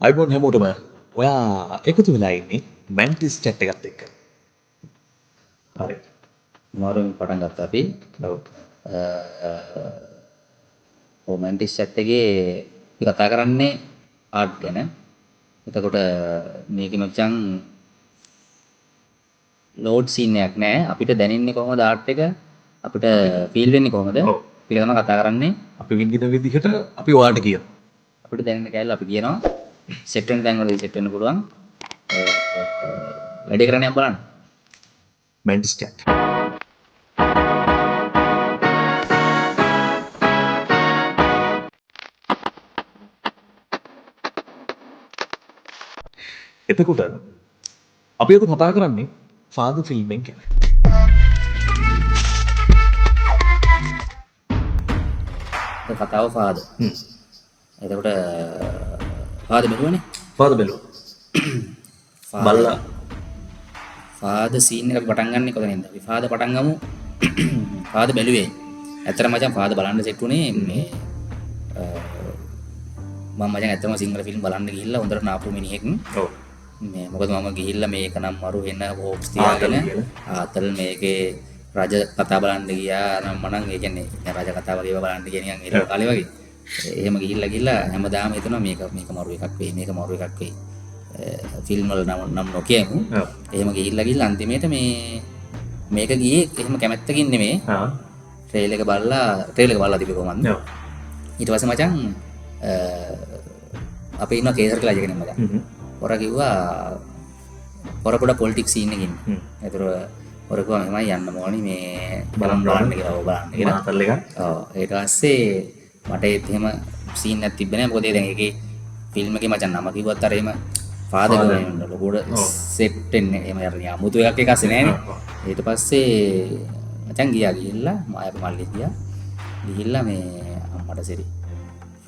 අයිබෝන් හැමෝටම ඔයා එකතු වෙලා ඉන්නේ මැන්ටිස් චැට් එකත් එක්ක. හරි. මාරුවෙන් පටන් ගත්තා අපි. ඔව්. මැන්ටිස් chat එකේ අපි කතා කරන්නේ ආර්ට් ගැන. එතකොට මේකෙ මචං ලෝඩ් සීන් එකක් නැහැ. අපිට දැනෙන්නේ කොහොමද ආර්ට් එක? අපිට ෆීල් වෙන්නේ කොහොමද? ඔව්. අපි තමයි කතා කරන්නේ. අපි විඳින විදිහට අපි ඔයාලට කියනවා. අපිට දැනෙන කැලේ අපි කියනවා. සෙට් වෙන තැන් වලදී සෙට් වෙන්න පුළුවන්. වැඩේ කරන්න බලන්න. Mantis chat. එතකොට අපි අද කතා කරන්නේ ෆාදර් ෆිල්ම් එක ගැන. කතාව ෆාදර්. එතකොට ෆාදර් බැලුවනේ. ෆාදර් බැලුවා. බල්ලා ෆාදර් සීන් එක අපි පටන් ගන්නෙ කොතනින්ද? අපි ෆාදර් පටන් ගමු. ෆාදර් බැලුවේ. ඇත්තටම මචං ෆාදර් බලන්න සෙට් උනේ මේ මම මචං ඇත්තටම සිංහල ෆිල්ම් බලන්න ගිහිල්ලා හොඳට නාපු මිනිහෙක්. ඔව්. මේ මොකද මම ගිහිල්ලා මේක නම් මරු වෙන හොප්ස් තියාගෙන ආතල් මේකේ රජ කතා බලන්න ගියා නම් මනම් ඒ කියන්නේ රජ කතා වගේ ඒවා බලන්න ගියා නිකන් ඒ කාලේ වගේ. එහෙම ගිහිල්ලා හැමදාම හිතනවා මේක මරු එකක් වෙයි මේක මරු එකක් වෙයි. ෆිල්ම් වල නම් නොකියමු. එහෙම ගිහිල්ලා අන්තිමේට මේක ගියේ එහෙම කැමැත්තකින් නෙමෙයි. ට්‍රේලර් එක බලලා තිබ්බ කොහමද? ඊට පස්සේ මචං අපේ ඉන්න කේසර් කියලා කෙනෙක් මචං. ඔර කිව්වා ඔර පොඩ පොලිටික්ස් සීන් එකකින්. ඒතර ඔර කිව්වා මෙහෙමයි යන්න ඕනි මේ බලන්න කියලා බලන්න කියලා. මාතල් එක. ඔව් ඊට පස්සේ මට ඒත් එහෙම සීන් එකක් තිබ්බේ නැහැ. මොකද දැන් ඒකේ ෆිල්ම් එකේ මචං නම කිව්වත් අර එහෙම ෆාදර් කෙනෙක් ලොකුට සෙට් වෙන්නේ එහෙම යන්නේ 아무තු එකක් එකසේ නැහැනේ. ඊට පස්සේ මචං ගිහිල්ලා මායප මල්ලි ගිහිල්ලා මේ අම්මට සෙරි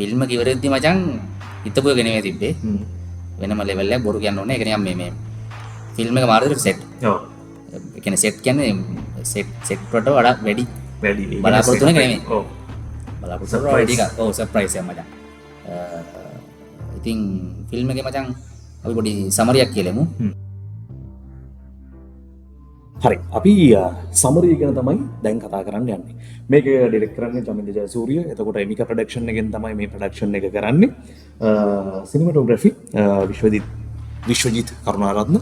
ෆිල්ම් එක ඉවරෙද්දි මචං හිතපු එක නෙමෙයි තිබ්බේ. වෙනම ලෙවල් එකක් බොරු කියන්න ඕනේ. ඒක නිකන් මේ ෆිල්ම් එක මාරුදට සෙට්. ඔව්. ඒ කියන්නේ සෙට් කියන්නේ සෙට් වලට වඩා වැඩි බලාපොරොත්තු වෙන නෙමෙයි. ඔව්. බලාපොරොත්තු වල වැඩි එකක්. ඔව් සර්ප්‍රයිස් එක මචං. ඉතින් ෆිල්ම් එකේ මචං අපි පොඩි සමරියක් කියලමු. හරි. අපි සමරිය ගැන තමයි දැන් කතා කරන්න යන්නේ. මේක ඩිරෙක්ට් කරන්නේ චමින්ද ජයසූරිය. එතකොට එමිකා ප්‍රොඩක්ෂන් එකෙන් තමයි මේ ප්‍රොඩක්ෂන් එක කරන්නේ. සිනමටෝග්‍රැෆි විශ්වජිත් කරුණාරත්න,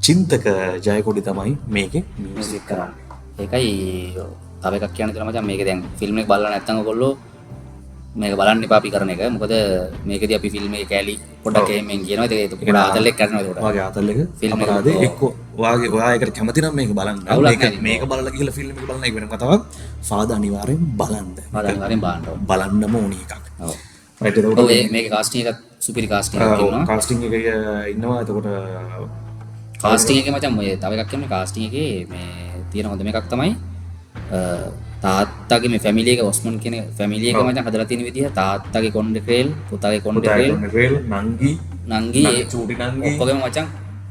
චින්තක ජයකොඩි තමයි මේකේ මියුසික් කරන්නේ. ඒකයි තව එකක් කියන්න තියෙනවා මචං. මේක දැන් ෆිල්ම් එක බලලා නැත්නම් ඔයගොල්ලෝ මේක බලන්න එපා අපි කරන එක. මොකද මේකදී අපි ෆිල්ම් එකේ කැලි පොඩක් එහෙමෙන් කියනවා. ඒක පොඩ ආතල් එක කරනවා ඒකට. වාගේ ආතල් එක ෆිල්ම් අපරාධේ එක්ක වාගේ ඔයා ඒකට කැමති නම් මේක බලන්න. මේක බලලා ගිහලා ෆිල්ම් එක බලන එක වෙනම කතාවක්. ෆාදර් අනිවාර්යෙන් බලන්න. බලන්නම ඕනි එකක්. ඔව්. රයිට් එතකොට මේකේ කාස්ටිං එකත් සුපිරි කාස්ටිං එකක් ඉන්නවා. කාස්ටිං එක ඉන්නවා. එතකොට කාස්ටිං එකේ මචං ඔය තව එකක් කියන්නේ කාස්ටිං එකේ මේ තියෙන හොඳම එකක් තමයි තාත්තගේ මේ ෆැමිලි එක ඔස්මන් කියන ෆැමිලි එක මචං හදලා තියෙන විදිහ තාත්තගේ කොණ්ඩේ ක්‍රේල් පුතාගේ කොණ්ඩේ ක්‍රේල් නංගි චූටි නංගි ඔක්කොගේම මචං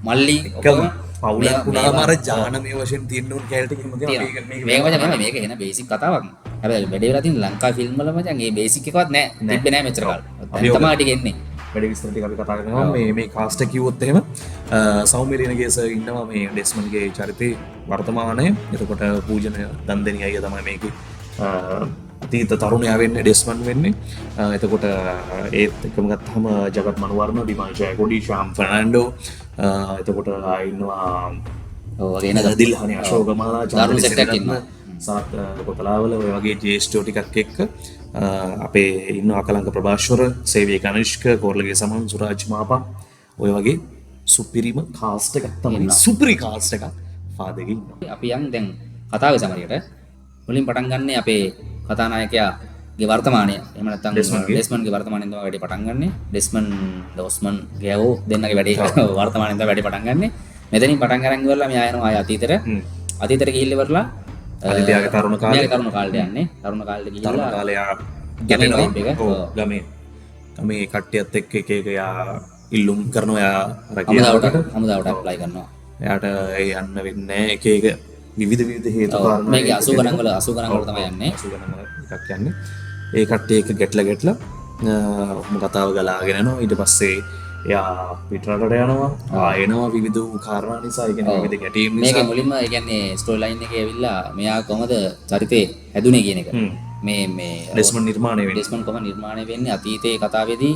මල්ලි ඔක්කොම පවුලක් පුතාම අර ජානමය වශයෙන් තියෙන උන් කැලට කිව්වම මේක මචං මේක එන බේසික් කතාවක්. හැබැයි වැඩේ වෙලා තියෙන ලංකා ෆිල්ම් වල මචං මේ බේසික් එකවත් නැහැ. තිබ්බේ නැහැ මෙච්චර කාලෙ. දැන් තමයි ටික එන්නේ. වැඩි විස්තර ටික අපි කතා කරනවා. මේ කාස්ට් එක කිව්වොත් එහෙම සෞම්‍යලිනගේ සර් ඉන්නවා මේ ඩෙස්මන්ගේ චරිතේ වර්තමානයේ. එතකොට පූජන දන්දෙනි අයියා තමයි මේකේ අතීත තරුණයා වෙන්නේ ඩෙස්මන් වෙන්නේ. එතකොට ඒත් එකම ගත්තාම ජගත් මනුවර්ණ, බිමල් ජයකොඩි, ශාම් ෆර්නැන්ඩෝ, එතකොට ඉන්නවා ඔය වගේ නේද දිල්හානි අශෝකමාලා, දරුණු සෙට් එකක් ඉන්නවා. සාත් කොතලාවල ඔය වගේ ජේෂ්ඨයෝ ටිකක් එක්ක අපේ ඉන්න අකලංක ප්‍රභාෂ්වර, සේවී කනිෂ්ක, කෝරළගේ සමන්, සුරාජ් මාපා ඔය වගේ සුපිරිම කාස්ට් එකක් තමයි. සුපිරි කාස්ට් එකක් ෆාදර්ගේ ඉන්නවා. අපි යන් දැන් කතාවේ සමරියට මුලින් පටන් ගන්න අපේ කතානායකයාගේ වර්තමානය. එහෙම නැත්නම් ඩෙස්මන්ගේ වර්තමානයෙන් තමයි වැඩේ පටන් ගන්නෙ. ඩෙස්මන් ඔස්මන් ගෑවෝ දෙන්නගේ වැඩේ වර්තමානයෙන් තමයි වැඩේ පටන් ගන්නෙ. මෙතනින් පටන් ගන්න ඉවරලා මෙයා යනවා ආය අතීතයට ගිහිල්ලා ඉවරලා අතීතයේ තරුණ කාලේ යන්නේ. තරුණ කාලේ ගිහිල්ලා කාලයා ගමේ කට්ටියත් එක්ක එක යා ඉල්ලුම් කරනවා. යා හමුදාවට ඇප්ලයි කරනවා. එයාට යන්න වෙන්නේ එක විවිධ හේතු කාරණා. මේක 80 ගණන් වල තමයි යන්නේ. 80 ගණන් වල එකක් යන්නේ. ඒ කට්ටිය එක ගැටලා ඔහොම කතාව ගලාගෙන යනවා. ඊට පස්සේ එයා පිටරටට යනවා ආයනවා විවිධ කාරණා නිසා ඒ කියන්නේ විවිධ ගැටීම් මේක නිසා මුලින්ම ඒ කියන්නේ ස්ටෝරි ලයින් එකේ ඇවිල්ලා මෙයා කොහමද චරිතේ හැදුනේ කියන එක මේ ඩෙස්මන්ඩ් නිර්මාණය වෙන්නේ ඩෙස්මන්ඩ් කොහොම නිර්මාණය වෙන්නේ අතීතයේ කතාවේදී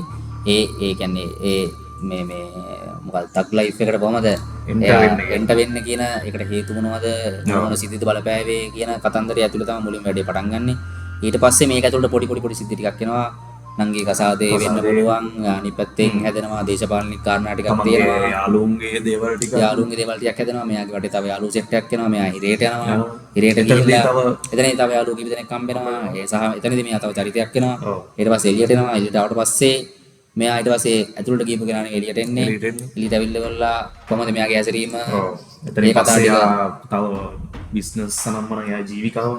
ඒ කියන්නේ ඒ මේ මොකක්ද තග් ලයිෆ් එකට කොහමද එන්ට වෙන්න කියන එකට හේතු මොනවද මොන සිද්ධිද බලපෑවේ කියන කතන්දරය ඇතුළේ තමයි මුලින්ම වැඩේ පටන් ගන්නෙ. ඊට පස්සේ මේක ඇතුළට පොඩි සිද්ධි ටිකක් එනවා. නංගි කසාදේ වෙන්න පුළුවන්. අනිත් පැත්තෙන් හැදෙනවා දේශපාලනික කාරණා ටිකක් තියෙනවා. යාළුන්ගේ දේවල් ටිකක් හැදෙනවා. මෙයාගේ වටේ තව යාළුවෝ සෙට් එකක් එනවා. මෙයා හිරේට යනවා. හිරේට ගිහිල්ලා එතනදී තව යාළුවෝ කීප දෙනෙක් හම්බ වෙනවා. ඒ සහ එතනදී මෙයා තව චරිතයක් එනවා. ඊට පස්සේ එළියට එනවා. එළියට ආවට පස්සේ මෙයා ඊට පස්සේ ඇතුළට ගිහපු කෙනානේ එළියට එන්නේ. එළියට ඇවිල්ලා කොහමද මෙයාගේ හැසිරීම මේ කතා ටික තව බිස්නස් සනම්මන එයා ජීවිකාව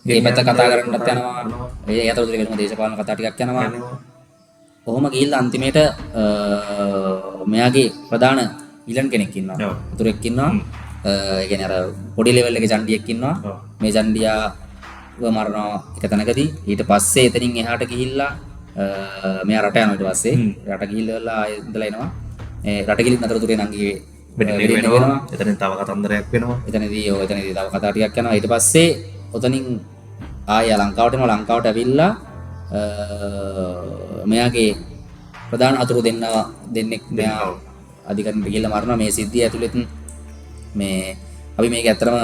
මේ පැත්ත කතා කරන්නත් යනවා. ඒ අතරතුර වෙනම දේශපාලන කතා ටිකක් යනවා. කොහොම ගිහිල්ලා අන්තිමේට මෙයාගේ ප්‍රධාන විලන් කෙනෙක් ඉන්නවා. උතුරෙක් ඉන්නවා. ඒ කියන්නේ අර පොඩි ලෙවල් එකේ චණ්ඩියෙක් ඉන්නවා. මේ චණ්ඩියාව මරනවා එක තැනකදී. ඊට පස්සේ එතනින් එහාට ගිහිල්ලා මෙයා රට යනවා. ඊට පස්සේ රට ගිහිල්ලා ආයෙ ඉඳලා එනවා. ඒ රට ගිහින් අතරතුරේ නංගිගේ වෙනවා. එතනින් තව කතන්දරයක් වෙනවා. එතනදී තව කතා ටිකක් යනවා. ඊට පස්සේ ඔතනින් ආයෙ ලංකාවට එනවා. ලංකාවට ඇවිල්ලා මෙයාගේ ප්‍රධාන අතුරු දෙන්නෙක් මෙයා අධිකරණයට ගිහිල්ලා මරනවා. මේ සිද්ධිය ඇතුළත මේ අපි මේක ඇත්තටම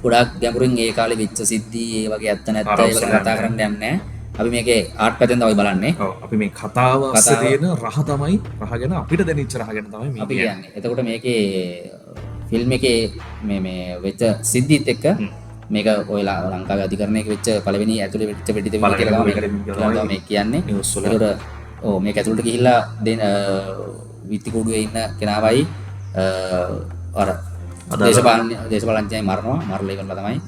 ගොඩාක් ගැඹුරින් ඒ කාලේ වෙච්ච සිද්ධි ඒ වගේ ඇත්ත නැත්ත ඒ වගේ කතා කරන්න යන්නේ නැහැ. අපි මේකේ ආර්ට් පැත්තෙන් තමයි බලන්නේ. ඔව් අපි මේ කතාව අස්සේ තියෙන රහ තමයි රහ ගැන අපිට දැනෙච්ච රහ ගැන තමයි මේ අපි කියන්නේ. එතකොට මේකේ ෆිල්ම් එකේ මේ වෙච්ච සිද්ධිත් එක්ක මේක ඔය ලංකාවේ අධිකරණයක වෙච්ච පළවෙනි ඇතුලේ වෙච්ච වෙඩි දෙවියන් කියලා තමයි මේක කියන්නේ. ඒකට ඔව් මේක ඇතුළට ගිහිල්ලා විත්ති කුඩුවේ ඉන්න කෙනාවයි අර දේශපාලනඥයයි මරනවා. මරලා ඉවරලා තමයි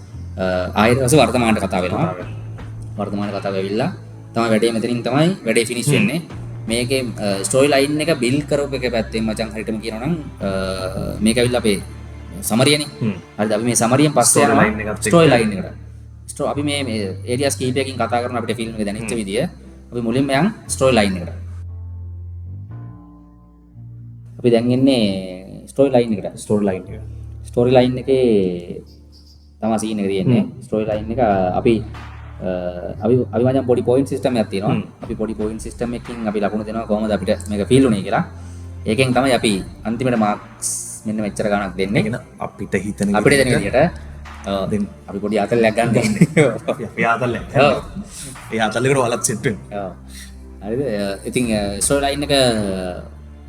ආයෙත් පස්සේ වර්තමානට කතා වෙනවා. වර්තමාන කතාව ඇවිල්ලා තමයි වැඩේ මෙතනින් තමයි වැඩේ ෆිනිෂ් වෙන්නේ. මේකේ ස්ටෝරි ලයින් එක බිල්ඩ් කරපු එක පැත්තෙන් මචං හරියටම කියනවා නම් මේක ඇවිල්ලා අපේ සමරියනේ. හරිද? අපි මේ සමරියෙන් පස්සේ යනවා ස්ටෝරි ලයින් එකට. අපි මේ ඒරියාස් කීපයකින් කතා කරන අපිට ෆිල්ම් එක දැනෙච්ච විදිය අපි මුලින්ම යන් ස්ටෝරි ලයින් එකට. අපි දැන් ඉන්නේ ස්ටෝරි ලයින් එකට. ස්ටෝරි ලයින් එකේ තමයි සීන් එක තියෙන්නේ. ස්ටෝරි ලයින් එක අපි මචං පොඩි පොයින්ට් සිස්ටම් එකක් තියෙනවා. අපි පොඩි පොයින්ට් සිස්ටම් එකකින් අපි ලකුණු දෙනවා කොහොමද අපිට මේක ෆීල් උනේ කියලා. ඒකෙන් තමයි අපි අන්තිමට මාක්ස් මෙන්න මෙච්චර ගණක් දෙන්නේ. අපිට හිතන අපිට දෙන විදිහට අපි පොඩි ආතල්ලයක් ගන්න ඕනේ. අපි ආතල්ලයක්. ඒ ආතල්ලේකට වලත් සෙට් වෙනවා. ඔව්. හරිද? ඉතින් ස්ටෝරි ලයින් එක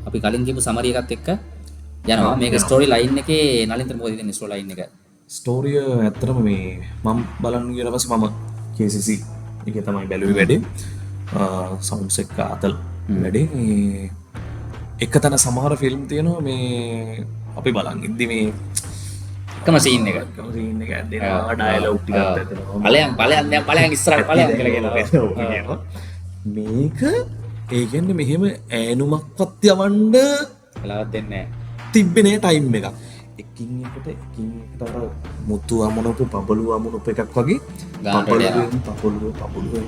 අපි කලින් කියපු සමරි එකත් එක්ක යනවා. මේක ස්ටෝරි ලයින් එකේ නලින්තර මොකද දෙන්නේ ස්ටෝරි ලයින් එක? ස්ටෝරිය ඇත්තටම මේ මම බලන්න ගියට පස්සේ මම KCC එකේ තමයි බැලුවේ වැඩේ. සවුන්ඩ්ස් එක ආතල් වැඩේ. එක තැන සමහර ෆිල්ම් තියෙනවා මේ අපි බලන් ඉද්දි මේ එකම සීන් එක ඇදෙනවා ඩයලොග් ටිකක් ඇදෙනවා ඵලයන් ඉස්සරහට ඵලයන් කියලා කියනවා. මේක ඒ කියන්නේ මෙහෙම ඈනුමක්වත් යවන්න වෙලාවක් දෙන්නේ තිබ්බේ නෑ ටයිම් එකක්. එකින් එකට අර මුතු අමුණපු පබළු අමුණපු එකක් වගේ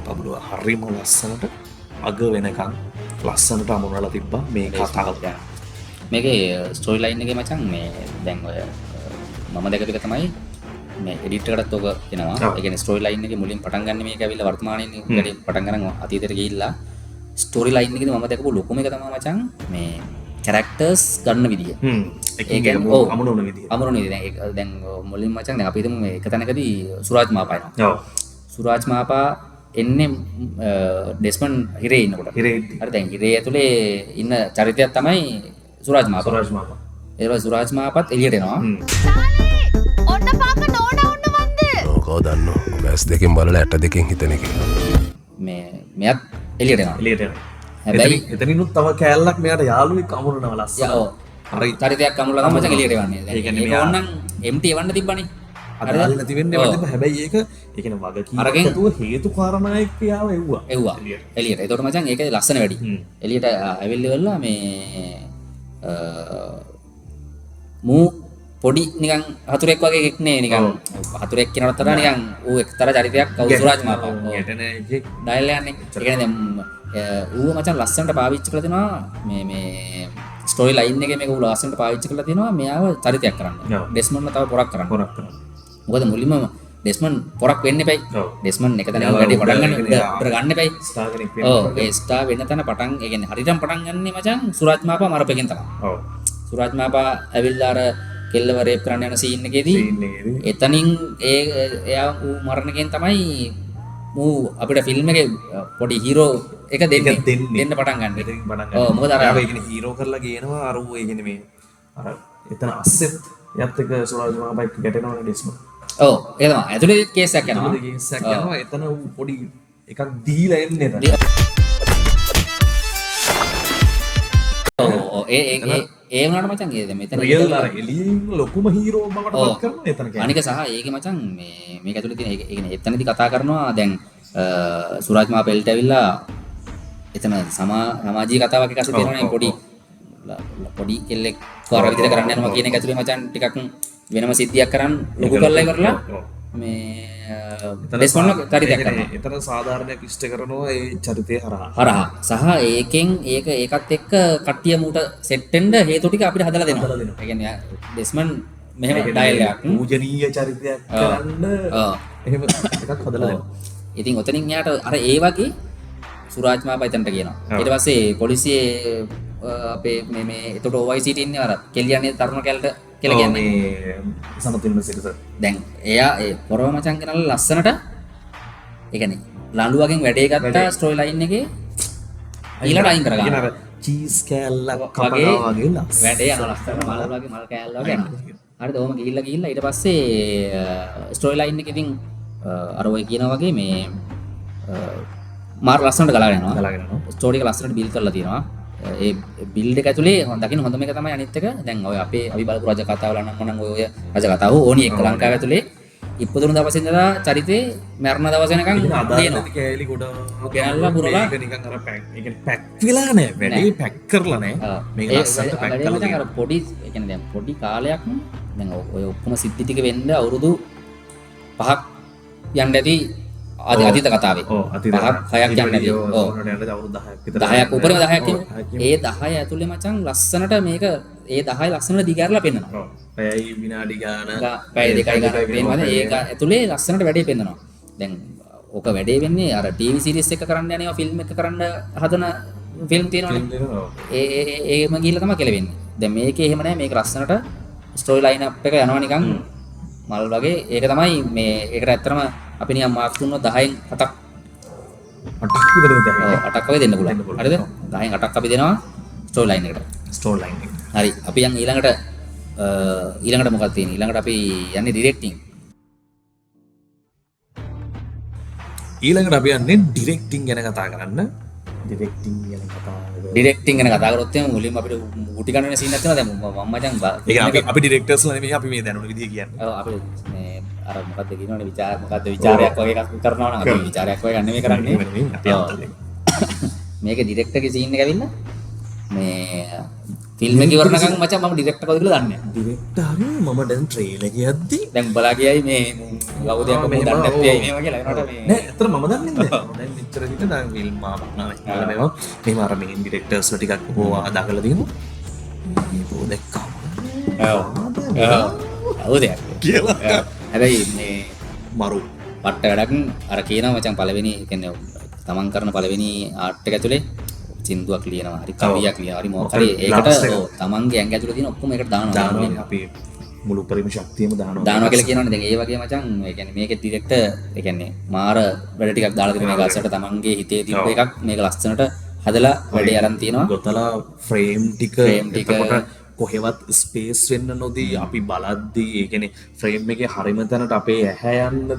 පබළුව හරිම ලස්සනට අග වෙනකන් ලස්සනට අමුණලා තිබ්බා මේ කතාව. මේකේ ස්ටෝරි ලයින් එකේ මචං මේ දැන් ඔය මම දැකපු එක තමයි මේ එඩිට් එකටත් ඔක එනවා. ඒ කියන්නේ ස්ටෝරි ලයින් එකේ මුලින් පටන් ගන්න මේක ඇවිල්ලා වර්තමානයේ ඉඳන් පටන් ගන්න අතීතයට ගිහිල්ලා ස්ටෝරි ලයින් එකේදී මම දැකපු ලොකුම එක තමයි මචං මේ කැරක්ටර්ස් ගන්න විදිය. ඒ කියන්නේ අමුණන විදිය. දැන් මුලින් මචං දැන් අපි හිතමු මේ එක තැනකදී සුරාජ් මාපා එනවා. ඔව්. සුරාජ් මාපා එන්නේ ඩෙස්මන්ඩ් හිරේ ඉන්නකොට. හරි දැන් හිරේ ඇතුලේ ඉන්න චරිතයක් තමයි සුරාජ් මාපා. ඒ වගේ සුරාජ් මාපත් එළියට එනවා. ඔන්න පාක නෝනා උන්න වන්ද. ඕකෝ දන්නෝ. මැස් දෙකෙන් බලලා ඇට දෙකෙන් හිතන එක. මෙයත් එළියට එනවා. හැබැයි එතනිනුත් තව කෑල්ලක් මෙයාට යාළුවෙක් අමුණනවා ලස්සන. හරි චරිතයක් අමුණලා තමයි මචං එළියට එවන්නේ. ඒ කියන්නේ මේක ඕනනම් MT එවන්න තිබ්බනේ. අදාළ නැති වෙන්නේ වදින්න. හැබැයි ඒක ඒ කියන්නේ වගකීමක් ඇතුව හේතු කාරණාවක් යාව එව්වා. එළියට. ඒකට මචං ඒක ලස්සන වැඩි. එළියට ඇවිල්ලා මේ මූ පොඩි නිකන් හතුරෙක් වගේ එකක් නේ නිකන් හතුරෙක් කියනකට නිකන් ඌ එක්තරා චරිතයක් කවුරු සුරාජ් මාපා. ඩයල් යන්නේ. ඒ කියන්නේ දැන් ඌව මචං ලස්සනට පාවිච්චි කරලා තිනවා මේ ස්ටෝරි ලයින් එකේ මේක ඌ ලස්සනට පාවිච්චි කරලා තිනවා මෙයාව චරිතයක් කරන්න. ඩෙස්මන්ඩ්ව තව පොරක් කරන්න. මොකද මුලින්ම ඩෙස්මන්ඩ් පොරක් වෙන්න එපයි. ඩෙස්මන්ඩ් එක තැන වැඩි පටන් ගන්න එපයි. ස්ටාර් කෙනෙක් වෙන්න. ඔව් ඒ ස්ටාර් වෙන්න තැන පටන් ඒ කියන්නේ හරියටම පටන් ගන්නේ මචං සුරාජ් මාපා මරපෙකින් තමයි. ඔව්. සුරාජ් මාපා ඇවිල්ලා අර කෙල්ලව රේප් කරන්න යන සීන් එකේදී එතනින් එයා ඌ මරණකෙන් තමයි ඌ අපිට ෆිල්ම් එකේ පොඩි හීරෝ එක දෙන්න පටන් ගන්න. ඔව් මොකද අර ඒ කියන්නේ හීරෝ කරලා ගේනවා අර ඌ ඒ කියන්නේ මේ අර එතන අස්සෙත් යත් එක සුරාජ් මාපා එක්ක ගැටෙනවනේ ඩෙස්මන්ඩ්. ඔව් ඒ තමයි. ඇතුලේ කේස් එකක් යනවා. කේස් එකක් යනවා. එතන ඌ පොඩි එකක් දීලා එන්නේ එතන. ඔව් ඒ වුණාට මචං ඒ මෙතන රියල් අර එලියෙන් ලොකුම හීරෝ බවට පත් කරනවා එතන කියන්නේ. අනික සහ ඒකේ මචං මේක ඇතුලේ තියෙන ඒ කියන්නේ එතනදී කතා කරනවා දැන් සුරාජ් මාපෙල්ට ඇවිල්ලා එතන සමාජීය කතාවක් එකක් තියෙනවනේ පොඩි කෙල්ලෙක් කර විදිහට කරන්න යනවා කියන එක ඇතුලේ මචං ටිකක් වෙනම සිද්ධියක් කරන් ලොකු කරලා ඉවරලා මේ ඩෙස්මන්ඩ් චරිතයක් කරනවා. එතන සාධාරණයක් ඉෂ්ට කරනවා ඒ චරිතය හරහා. සහ ඒකෙන් ඒකත් එක්ක කට්ටිය මූට සෙට් වෙන්න හේතු ටික අපිට හදලා දෙනවා. ඒ කියන්නේ ඩෙස්මන්ඩ් මෙහෙම ඩයල් එකක් පූජනීය චරිතයක් කරන්න එහෙම එකක් හදලා දෙනවා. ඉතින් ඔතනින් එයාට අර ඒ වගේ සුරාජ් මාපා එතනට කියනවා. ඊට පස්සේ පොලිසියේ අපේ මේ එතකොට OIC ඉන්නේ අර කෙලියන්නේ තරුණ කැලට කියලා කියන්නේ මේ සමතුලිත සිරිස. දැන් එයා ඒ පොරව මචං කරලා ලස්සනට ඒ කියන්නේ ලඬු වගේ වැඩේ ගත්තා ස්ටෝරි ලයින් එකේ ඊළඟට අයින් කරගන්න. අර චීස් කෑල්ලක් කපනවා වගේ ලස්සන වැඩේ යනවා ලස්සනට මල් වගේ මල් කෑල්ල වගේ යනවා. හරිද? ඔහොම ගිහිල්ලා ඊට පස්සේ ස්ටෝරි ලයින් එක ඉතින් අර ඔය කියනා වගේ මේ මාර ලස්සනට ගලාගෙන යනවා. ස්ටෝරි එක ලස්සනට බිල්ඩ් කරලා තියෙනවා. ඒ බිල්ඩ් එක ඇතුලේ දකින්න හොඳම එක තමයි අනිත් එක දැන් ඔය අපි බලපු රජ කතාවල නම් ඔය රජ කතාව ඕනි එක්ක ලංකාව ඇතුලේ ඉපදුණු දවසේ ඉඳලා චරිතේ මරණ දවස වෙනකන් දෙනවා කෑලි ගොඩ ගෙනල්ලා පුරලා නිකන් අර පැක් ඒ කියන්නේ පැක් වෙලා නැහැ වැඩි පැක් කරලා නැහැ මේක ලස්සනට පැක් කරලා තියෙනවා. අර පොඩි ඒ කියන්නේ දැන් පොඩි කාලයක් දැන් ඔය ඔක්කොම සිද්ධි ටික වෙන්න අවුරුදු 5ක් යන්න ඇති අතීත කතාවේ. ඔව් අතීත 5ක් 6ක් යන්න ඇති. ඔව් 10ක් උඩ 10ක් 10ක් ඒ 10 ඇතුලේ මචං ලස්සනට මේක ඒ 10 ලස්සනට දිගාරලා පෙන්නනවා. ඔව් පැය විනාඩි ගාන පැය දෙකයි ගාන පෙන්නනවා. ඒක ඇතුලේ ලස්සනට වැඩේ පෙන්නනවා. දැන් ඕක වැඩේ වෙන්නේ අර ටීවී සීරීස් එක කරන්න යනවා ෆිල්ම් එක කරන්න හදන ෆිල්ම් තියෙනවනේ. ඒම ගිහිල්ලා තමයි කෙලවෙන්නේ. දැන් මේකේ එහෙම නැහැ. මේක ලස්සනට ස්ටෝරි ලයින් අප් එක යනවා නිකන් මල් වගේ. ඒක තමයි මේ ඒකට ඇත්තටම අපි නිකන් මාක්ස් දුන්නොත් 10න් 7ක් 8ක් විතර දෙන්න. ඔව් 8ක් වගේ දෙන්න පුළුවන්. හරිද? 10න් 8ක් අපි දෙනවා ස්ටෝරි ලයින් එකට. ස්ටෝරි ලයින් එක. හරි. අපි යන් ඊළඟට මොකක්ද තියෙන්නේ? ඊළඟට අපි යන්නේ ඩිරෙක්ටිං. ඊළඟට අපි යන්නේ ඩිරෙක්ටිං ගැන කතා කරන්න. ඩිරෙක්ටිං ගැන කතා ඩිරෙක්ටිං ගැන කතා කරොත් එහම මුලින්ම අපිට ගුටි ගන්න සීන් එකක් තියෙනවා. දැන් මම මචං ඒක අපි ඩිරෙක්ටර්ස්ලා නෙමෙයි අපි මේ දැනුන විදිය කියන්නේ. ඔව් අපි මේ අර මොකද්ද කියනවනේ විචාරයක් වගේ එකක් කරනවා නම් අපි විචාරයක් වගේ ගන්න නෙමෙයි කරන්නේ. මේකේ ඩිරෙක්ටර්ගේ සීන් එක ඇවිල්ලා මේ ෆිල්ම් එක ඉවරනකම් මචං මම ඩිරෙක්ටර් කවුද කියලා දන්නේ නැහැ. ඩිරෙක්ටර් මම දැන් ට්‍රේලර් එක යද්දි දැන් බලා ගියයි මේ කවුද යන්න දන්නේ නැත්තේ මේව කියලා එනකොට මේ නෑ ඇත්තට මම දන්නේ නැහැ. දැන් මෙච්චර විතර දැන් ෆිල්ම් ආවම මේවා මෙහෙම අර මේ ඩිරෙක්ටර්ස්ලා ටිකක් ඕවා දාගලා දිනු. මේ පො දැක්කම. ඔව් කියලා. හැබැයි මේ මරු පට්ට වැඩක් අර කියනවා මචං පළවෙනි කියන්නේ තමන් කරන පළවෙනි ආර්ට් එක ඇතුලේ සින්දුවක් ලියනවා හරි කවියක් ලියනවා හරි මොකක් හරි ඒකට තමන්ගේ ඇඟ ඇතුලේ තියෙන ඔක්කොම ඒකට දානවා අපි මුළු පරිම ශක්තියම දානවා කියලා කියනවනේ. දැන් ඒ වගේ මචං ඒ කියන්නේ මේකේ ඩිරෙක්ටර් ඒ කියන්නේ මාර වැඩ ටිකක් දාලා තියෙන මේක අස්සට තමන්ගේ හිතේ තිබ්බ එකක් මේක ලස්සනට හදලා වැඩේ අරන් තියෙනවා. ගොතලා ෆ්‍රේම් ටික කොහෙවත් ස්පේස් වෙන්න නොදී අපි බලද්දී ඒ කියන්නේ ෆ්‍රේම් එකේ හරිම තැනට අපේ ඇහැ යන්නද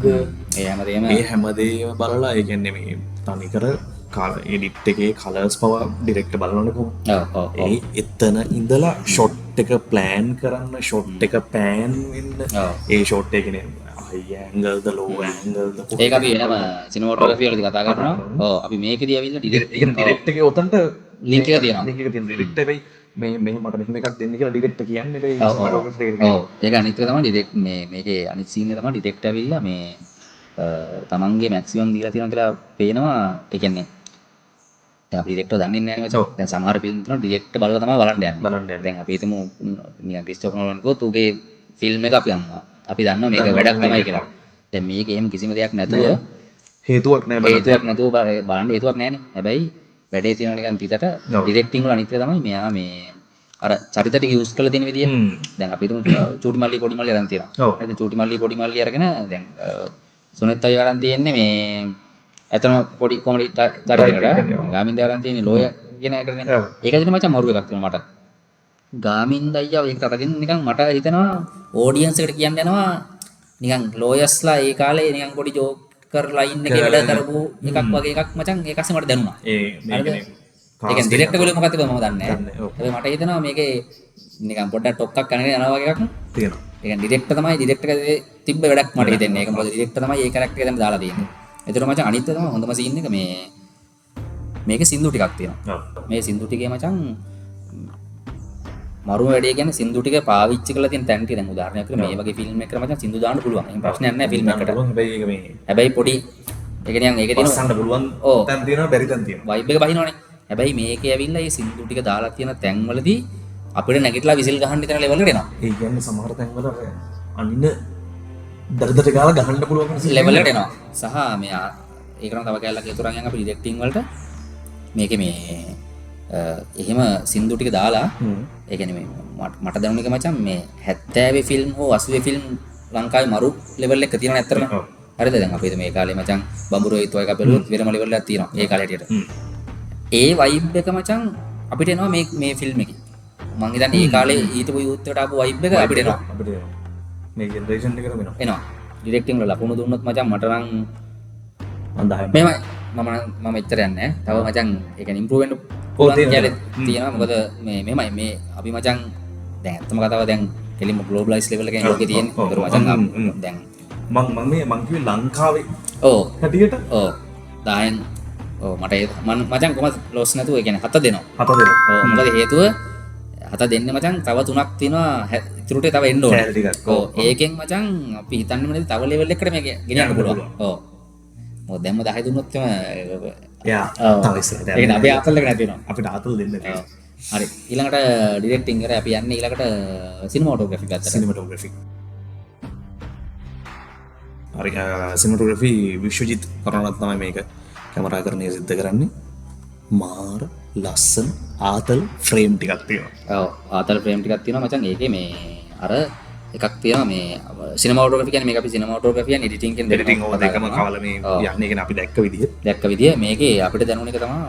ඒ හැමදේම බලලා ඒ කියන්නේ මේ තනිකර එඩිට් එකේ කලර්ස් පව ඩිරෙක්ටර් බලනවනේ කොහොමද? ඒ එතන ඉඳලා ෂොට් එක ප්ලෑන් කරන්න ෂොට් එක පෑන් වෙන්න ඒ ෂොට් එක කියන්නේ හයි ඇන්ගල්ද ලෝ ඇන්ගල්ද ඒක අපි එනම සිනමටෝග්‍රැෆි වලදී කතා කරනවා. ඔව් අපි මේකදී ඇවිල්ලා ඩිරෙක්ට් එකේ උතන්ට ලින්ක් එක තියෙනවා. ලින්ක් එක තියෙන ඩිරෙක්ට් එකයි මේ මට මෙහෙම එකක් දෙන්න කියලා ඩිරෙක්ටර් කියන්නේ ඔව් ඒක අනිත් එක තමයි ඩිරෙක්ට් මේකේ අනිත් සීන් එක තමයි ඩිරෙක්ටර් ඇවිල්ලා මේ තමන්ගේ මැක්සිමම් දීලා තියෙනවා කියලා පේනවා. ඒ කියන්නේ දැන් අපි ඩිරෙක්ටර් දන්නේ නැහැ මචං. දැන් සමහර ෆිල්ම් තියෙනවා ඩිරෙක්ටර් බලලා තමයි බලන්න යන්නේ. බලන්න යන්නේ. දැන් අපි හිතමු නිකන් ක්‍රිස්ටෝෆර් නොලන් කිව්වොත් ඌගේ ෆිල්ම් එක අපි දන්නවා මේක වැඩක් තමයි කියලා. දැන් මේක එහෙම කිසිම දෙයක් නැතුව හේතුවක් නෑ බලන්න. හේතුවක් නැතුව බලන්න හේතුවක් නැහැනේ. හැබැයි වැඩේ තියෙනවා නිකන් පිටට ඩිරෙක්ටිං වල අනිත් එක තමයි මෙයා මේ අර චරිත ටික යූස් කරලා තියෙන විදිය. දැන් අපි හිතමු චූටි මල්ලි පොඩි මල්ලි අරන් තියෙනවා. ඔව්. හරිද? චූටි මල්ලි පොඩි මල්ලි අරගෙන දැන් සුනෙත් අයියා අරන් තියෙන්නේ මේ ඇතන පොඩි කොමඩි චරිතයකට. ගාමින්ද අරන් තියෙන්නේ ලෝය කියන එකනේ. ඒක දින මචං මරු එකක් තියෙනවා මට. ගාමින්ද අයියා ඒකට අරගෙන නිකන් මට හිතෙනවා ඔඩියන්ස් එකට කියන්න යනවා නිකන් ලෝයස්ලා ඒ කාලේ නිකන් පොඩි ජෝකර් ලයින් එකේ වැඩ කරපු එකක් වගේ එකක් මචං ඒක අස්සේ මට දැනුණා. මේකනේ. ඒ කියන්නේ ඩිරෙක්ටර් ගොල්ලෝ මොකක්ද මම දන්නේ නැහැ. හැබැයි මට හිතෙනවා මේකේ නිකන් පොඩ්ඩක් ටොක් එකක් කනගෙන යනවා වගේ එකක් තියෙනවා. ඒ කියන්නේ ඩිරෙක්ටර් තමයි ඩිරෙක්ටර්ගේ තිබ්බ වැඩක් මට හිතෙන්නේ. ඒක මොකද ඩිරෙක්ටර් තමයි ඒ කැරක්ටර් එක දැන් දාලා තියෙන්නේ. ඒතර මචං අනිත් එක තමයි හොඳම සීන් එක මේකේ සින්දු ටිකක් තියෙනවා. මේ සින්දු ටිකේ මචං මරු වැඩේ කියන්නේ සින්දු ටික පාවිච්චි කරලා තියෙන තැන් ටික දැන් උදාහරණයක් විදිහට මේ වගේ ෆිල්ම් එකකට මචං සින්දු දාන්න පුළුවන්. එහෙම ප්‍රශ්නයක් නැහැ ෆිල්ම් එකකට. හැබැයි ඒක මේ හැබැයි පොඩි ඒක නිකන් ඒකේ තියෙන පස්සන්න පුළුවන් තැන් තියෙනවා බැරි තැන් තියෙනවා. වයිබ් එක බහිනවනේ. හැබැයි මේකේ ඇවිල්ලා මේ සින්දු ටික දාලා තියෙන තැන්වලදී අපිට නැගිටලා විසිල් ගහන්න විතර ලෙවල් එකට එනවා. ඒ කියන්නේ සමහර තැන්වල අනින්න දරදට ගාලා ගහන්න පුළුවන් ලෙවල් එකට එනවා. සහ මෙයා ඒකනම් තව කැලලක් ඒතරම් යන අපි ඩිරෙක්ටිං වලට මේකේ මේ එහෙම සින්දු ටික දාලා ඒ කියන්නේ මේ මට දැනුණ එක මචං මේ 70 ෆිල්ම් හෝ 80 ෆිල්ම් ලංකාවේ මරු ලෙවල් එක තියෙනවා ඇත්තටම. හරිද? දැන් අපි මේ කාලේ මචං බඹුරු ඒත් වගේ අපේ වෙනම ලෙවල් එකක් තියෙනවා. ඒ කාලේ හැටියට. ඒ වයිබ් එක මචං අපිට එනවා මේ ෆිල්ම් එකේ. මං හිතන්නේ ඒ කාලේ ඊටපු යූත් එකට ආපු වයිබ් එක අපිට එනවා. අපිට මේ ජෙනරේෂන් එකටම එනවා. එනවා. ඩිරෙක්ටිං වල ලකුණු දුන්නොත් මචං මට නම් මම 10යි. මෙහෙමයි මම එච්චර යන්නේ නැහැ. තව මචං ඒ කියන්නේ ඉම්ප්‍රූව් වෙන්න පුළුවන් තියෙනවා. මොකද මෙහෙමයි මේ අපි මචං දැන් ඇත්තම කතාව දැන් කෙලින්ම ග්ලෝබලයිස් ලෙවල් එකෙන් ලෝකේ තියෙන්නේ. ඒතර මචං දැන් මං කිව්වේ ලංකාවේ ඔව් හැටියට ඔව් 10න් ඔව් මට මචං කොහමද ලොස් නැතුව ඒ කියන්නේ 7 දෙනවා. 7 දෙනවා. ඔව් මොකද හේතුව 7 දෙන්නේ මචං තව 3ක් තියෙනවා ඉතුරුට තව එන්න ඕනේ. කැලේ ටිකක්. ඔව් ඒකෙන් මචං අපි හිතන්නේ මොනවද තව ලෙවල් එකකට මේක ගෙනියන්න පුළුවන්. ඔව් මොකද දැම්ම 10 දුන්නොත් එම යා තව ඉස්සරහට ඒ කියන්නේ අපේ ආතල් එක නැති වෙනවා. අපිට ආතල් දෙන්න ඔව් හරි ඊළඟට ඩිරෙක්ටිං කරේ අපි යන්නේ ඊළඟට සිනමැටෝග්‍රැෆි ගත්තා. සිනමැටෝග්‍රැෆි. හරි සිනමැටෝග්‍රැෆි විශ්වජිත් කරනවත් තමයි මේක කැමරාකරණය සිද්ධ කරන්නේ. මාර ලස්සන ආතල් ෆ්‍රේම් ටිකක් තියෙනවා. ඔව් ආතල් ෆ්‍රේම් ටිකක් තියෙනවා මචං. ඒකේ මේ අර එකක් තියෙනවා මේ සිනමැටෝග්‍රැෆි කියන්නේ මේක අපි සිනමැටෝග්‍රැෆි කියන්නේ එඩිටිං කියන එඩිටිං ඕව දෙකම කවල මේ යන්නේ කියන අපි දැක්ක විදිය මේකේ අපිට දැනුණ එක තමයි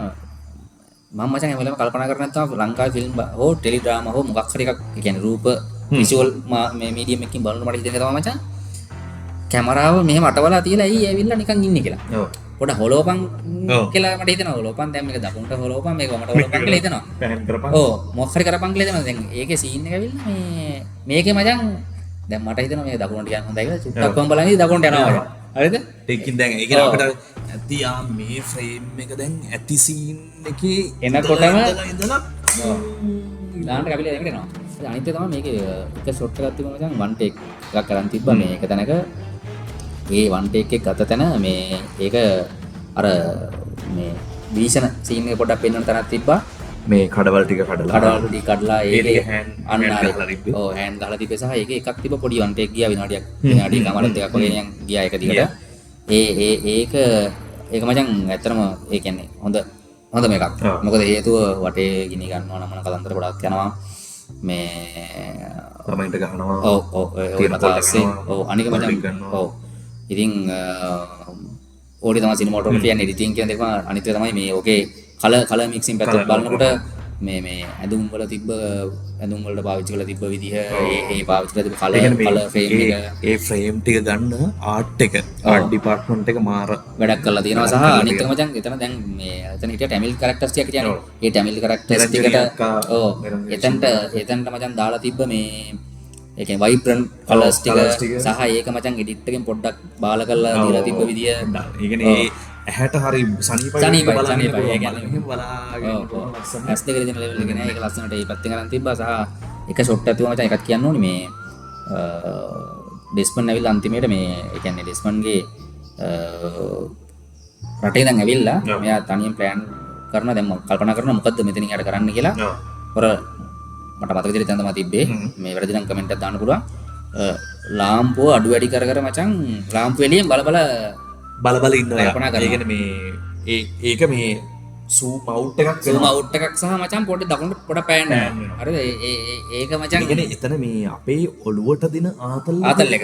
මම මචං ඒ වෙලාවම කල්පනා කරන්නේ නැත්නම් ලංකාවේ ෆිල්ම් හෝ ටෙලි ඩ්‍රාමා හෝ මොකක් හරි එකක් ඒ කියන්නේ රූප විෂුවල් මේ මීඩියම් එකකින් බලනකොට මට හිතෙන එක තමයි මචං කැමරාව මෙහෙම අටවලා තියලා ඇයි ඇවිල්ලා නිකන් ඉන්නේ කියලා. ඔව්. පොඩ හොලෝපන් කියලා මට හිතෙනවා. හොලෝපන් දැන් මේක දකුණට හොලෝපන් මේක මට හොලෝපන් කියලා හිතෙනවා. පැහැන් කරපන්. ඔව් මොකක් හරි කරපන් කියලා හිතෙනවා. දැන් ඒකේ සීන් එක ඇවිල්ලා මේකේ මචං දැන් මට හිතෙනවා මේ දකුණට යන්න හොඳයි කියලා චුට්ටක් වම් බලන්නේ දකුණට යනවා වගේ. හරිද? ඒකින් දැන් ඒ කියන්නේ අපිට ඇති මේ ෆ්‍රේම් එක දැන් ඇති සීන් එකේ එනකොටම ඉඳලා දාන්න කැපිලා එකට එනවා. අනිත් එක තමයි මේකේ එක ෂොට් එකක් තිබුණා මචං වන් ටේක් එකක් කරන් තිබ්බා මේක තැනක ඒ වන් ටේක් එක ගත තැන මේ ඒක අර මේ වීෂණ සීන් එක පොඩ්ඩක් පෙන්වන තැනක් තිබ්බා. මේ කඩවල ටික කඩලා ඒකේ අන්න ගහලා ඔව් හෑන්ඩ් ගහලා තිබ්බේ සහ ඒකේ එකක් තිබ්බ පොඩි වන් ටේක් ගියා විනාඩි කමාරක් දෙකක් වගේ නිකන් ගියා එක දිගට. ඒක මචං ඇත්තටම ඒ කියන්නේ හොඳ මේකක්. මොකද හේතුව වටේ ගිනි ගන්නවා නම් මොන කතන්දර ගොඩක් යනවා. මේ ළමයින්ට ගහනවා. ඔව් ඒ මතස්සේ ඔව් අනික මචං ඔව් ඉතින් ඕඩි තමයි සිනමැටෝග්‍රැෆි and editing කියන දෙකම අනිත් එක තමයි මේ ඕකේ කලර් මික්සින් පැත්තට බලනකොට මේ ඇඳුම් වල තිබ්බ ඇඳුම් වලට පාවිච්චි කරලා තිබ්බ විදිහ ඒ පාවිච්චි කරලා තිබ්බ කලර් ෆ්‍රේම් එක ඒ ෆ්‍රේම් ටික ගන්න ආර්ට් ඩිපාර්ට්මන්ට් එක මාර වැඩක් කරලා තියෙනවා සහ අනිත් එක මචං එතන දැන් මේ එතන හිටිය ටැමිල් කැරක්ටර්ස් ටික කියන්නේ ඒ ටැමිල් කැරක්ටර්ස් ටිකට ඔව් එතනට මචං දාලා තිබ්බ මේ ඒ කියන්නේ වයිබ්‍රන්ට් කලර්ස් ටික සහ ඒක මචං එඩිට් එකෙන් පොඩ්ඩක් බාල කරලා දීලා තිබ්බ විදිය ඒ කියන්නේ ඇහැට හරි සනීපයි ඒ කියන්නේ මෙහෙම බලාගෙන ලස්සන ඇස් දෙක දෙන ලෙවල් එක නෑ ඒක ලස්සනට ඒ පැත්තෙන් කරන් තිබ්බා සහ එක ෂොට් එකක් තිබුණා මචං එකක් කියන්න ඕනේ මේ ඩෙස්මන් ඇවිල්ලා අන්තිමේට මේ ඒ කියන්නේ ඩෙස්මන්ගේ රටේ දැන් ඇවිල්ලා මෙයා තනියෙන් ප්ලෑන් කරනවා දැන් මම කල්පනා කරනවා මොකද්ද මෙතනින් යට කරන්න කියලා. ඔර මට මතක විදිහට දැන් තමයි තිබ්බේ. මේ වැරදි නම් කමෙන්ට් එකක් දාන්න පුළුවන්. ලාම්පුව අඩු වැඩි කර කර මචං ලාම්පුව එළියෙන් බල බල ඉන්නවා. කල්පනා කරනවා. ඒ කියන්නේ මේ ඒක මේ සූම් අවුට් එකක් zoom out එකක් සහ මචං පොඩ්ඩක් දකුණට පොඩක් පෑන්න. හරිද? ඒක මචං කියන්නේ එතන මේ අපේ ඔළුවට දෙන ආතල් ආතල් එක.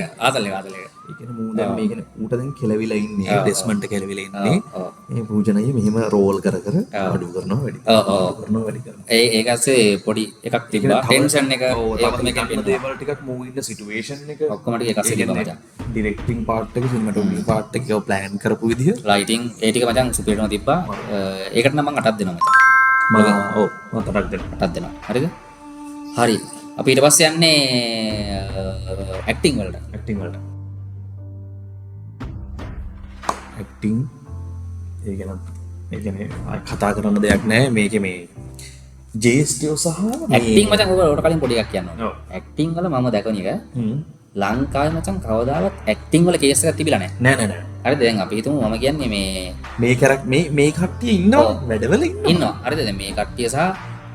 ඒ කියන්නේ මූ දැන් මේ කියන්නේ ඌට දැන් කෙලවිලා ඉන්නේ ඩෙස්මන්ට් කෙලවිලා ඉන්නේ. මේ පූජනය මෙහෙම රෝල් කර කර අඩු කරනවා වැඩි. කරනවා වැඩි කරනවා. ඒක ඇස්සේ පොඩි එකක් තිබ්බා. ටෙන්ෂන් එක ඒක මේකෙන් මේ දේවල් ටිකක් මූ ඉන්න සිටුේෂන් එක ඔක්කොම ටික එක අස්සේ තිබ්බා මචං. ඩිරෙක්ටිං පාර්ට් එක සිනමැටෝග්‍රැෆි පාර්ට් එක ප්ලෑන් කරපු විදිහ ලයිටිං ඒ ටික මචං සුපිරිටම තිබ්බා. ඒකට නම් මම 8ක් දෙනවා මචං. ඔව් මම තරක් දෙන්න. 8ක් දෙනවා. හරිද? හරි. අපි ඊට පස්සේ යන්නේ ඇක්ටිං වලට. ඇක්ටිං ඒ කියන්නේ කතා කරන්න දෙයක් නැහැ මේකේ මේ ජේස්ටියෝ සහ ඇක්ටිං මචං ඔකට කලින් පොඩි එකක් කියන්න ඕනේ. ඇක්ටිං වල මම දැකන එක ලංකාවේ මචං කවදාවත් ඇක්ටිං වල කේස් එකක් තිබිලා නැහැ. නෑ. හරිද? දැන් අපි හිතමු මම කියන්නේ මේ කට්ටිය ඉන්නවා වැඩවල ඉන්නවා. හරිද? දැන් මේ කට්ටිය සහ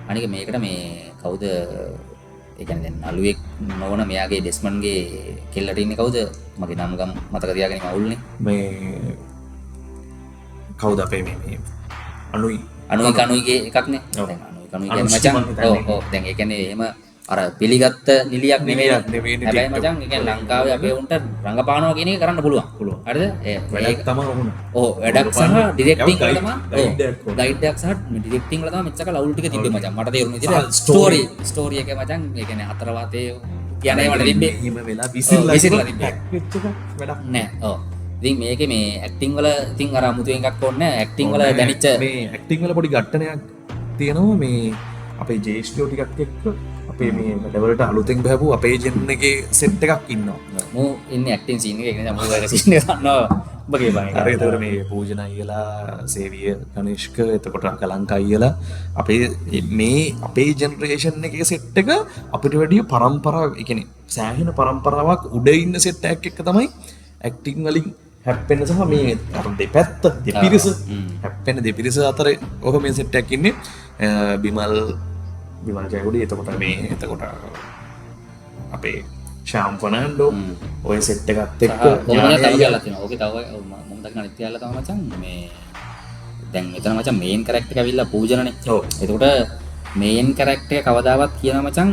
අනික මේකට මේ කවුද ඒ කියන්නේ දැන් නළුවෙක් නොවන මෙයාගේ ඩෙස්මන්ගේ කෙල්ලට ඉන්නේ කවුද? මගේ නම ගම් මතක තියාගෙන මවුල්නේ. මේ කවුද අපේ මේ අනුයිගේ එකක්නේ. දැන් අනුයි කියන්නේ මචං ඔව් දැන් ඒ කියන්නේ එහෙම අර පිළිගත්ත නිලියක් නෙමෙයි. හැබැයි මචං ඒ කියන්නේ ලංකාවේ අපේ උන්ට රංගපානවා කියන එක කරන්න පුළුවන්. හරිද? වැඩක් තමයි වුණ. ඔව් වැඩක් සහ ඩිරෙක්ටිං වල තමයි ගයිඩ් එකක් සහ ඩිරෙක්ටිං වල තමයි මෙච්චර ලවුල් ටික තිබ්බේ මචං. මට තේරුණ විදිහට ස්ටෝරි එක මචං ඒ කියන්නේ හතර වාතේ කියන්නේ මට තිබ්බේ. එහෙම වෙලා විසිරලා තිබ්බේ. වෙච්ච එක වැඩක් නෑ. ඔව්. ඉතින් මේකේ මේ ඇක්ටිං වල ඉතින් අර අමුතුවෙන් එකක් ඕනේ නෑ. ඇක්ටිං වල දැනිච්ච මේ ඇක්ටිං වල පොඩි ඝට්ටනයක් තියෙනවා මේ අපේ ජේෂ්ඨයෝ ටිකක් එක්ක අපේ මේ වැඩවලට අලුතෙන් බහපු අපේ ජෙන් එකේ සෙට් එකක් ඉන්නවා. මූ ඉන්නේ ඇක්ටිං සීන් එකේ ඉන්නේ මූ වගේ සීන් එක ගන්නවා. ඔබගේ බයි. අර ඒතර මේ පූජන අයියලා සේවිය කනිෂ්ක එතකොට කලංක අයියලා අපේ ජෙනරේෂන් එකේ සෙට් එක අපිට වැඩිය පරම්පරාව ඒ කියන්නේ සෑහෙන පරම්පරාවක් උඩ ඉන්න සෙට් එකක් එක්ක තමයි ඇක්ටිං වලින් හැප්පෙන සහ මේ අර දෙපැත්ත දෙපිරිස හැප්පෙන දෙපිරිස අතර ඔක මේ සෙට් එකක් ඉන්නේ බිමල් ජයගොඩි එතකොට අපේ ශාම් ෆර්නෑන්ඩෝ ඔය සෙට් එකත් එක්ක ඕකේ තව කියලා තියෙනවා. ඕකේ තව මම දකින්න අනිත් යාළුවා තමයි මචං මේ දැන් මෙතන මචං මේන් කැරක්ටර් එක ඇවිල්ලා පූජනනේ. ඔව්. එතකොට මේන් කැරක්ටර් එක කවදාවත් කියනවා මචං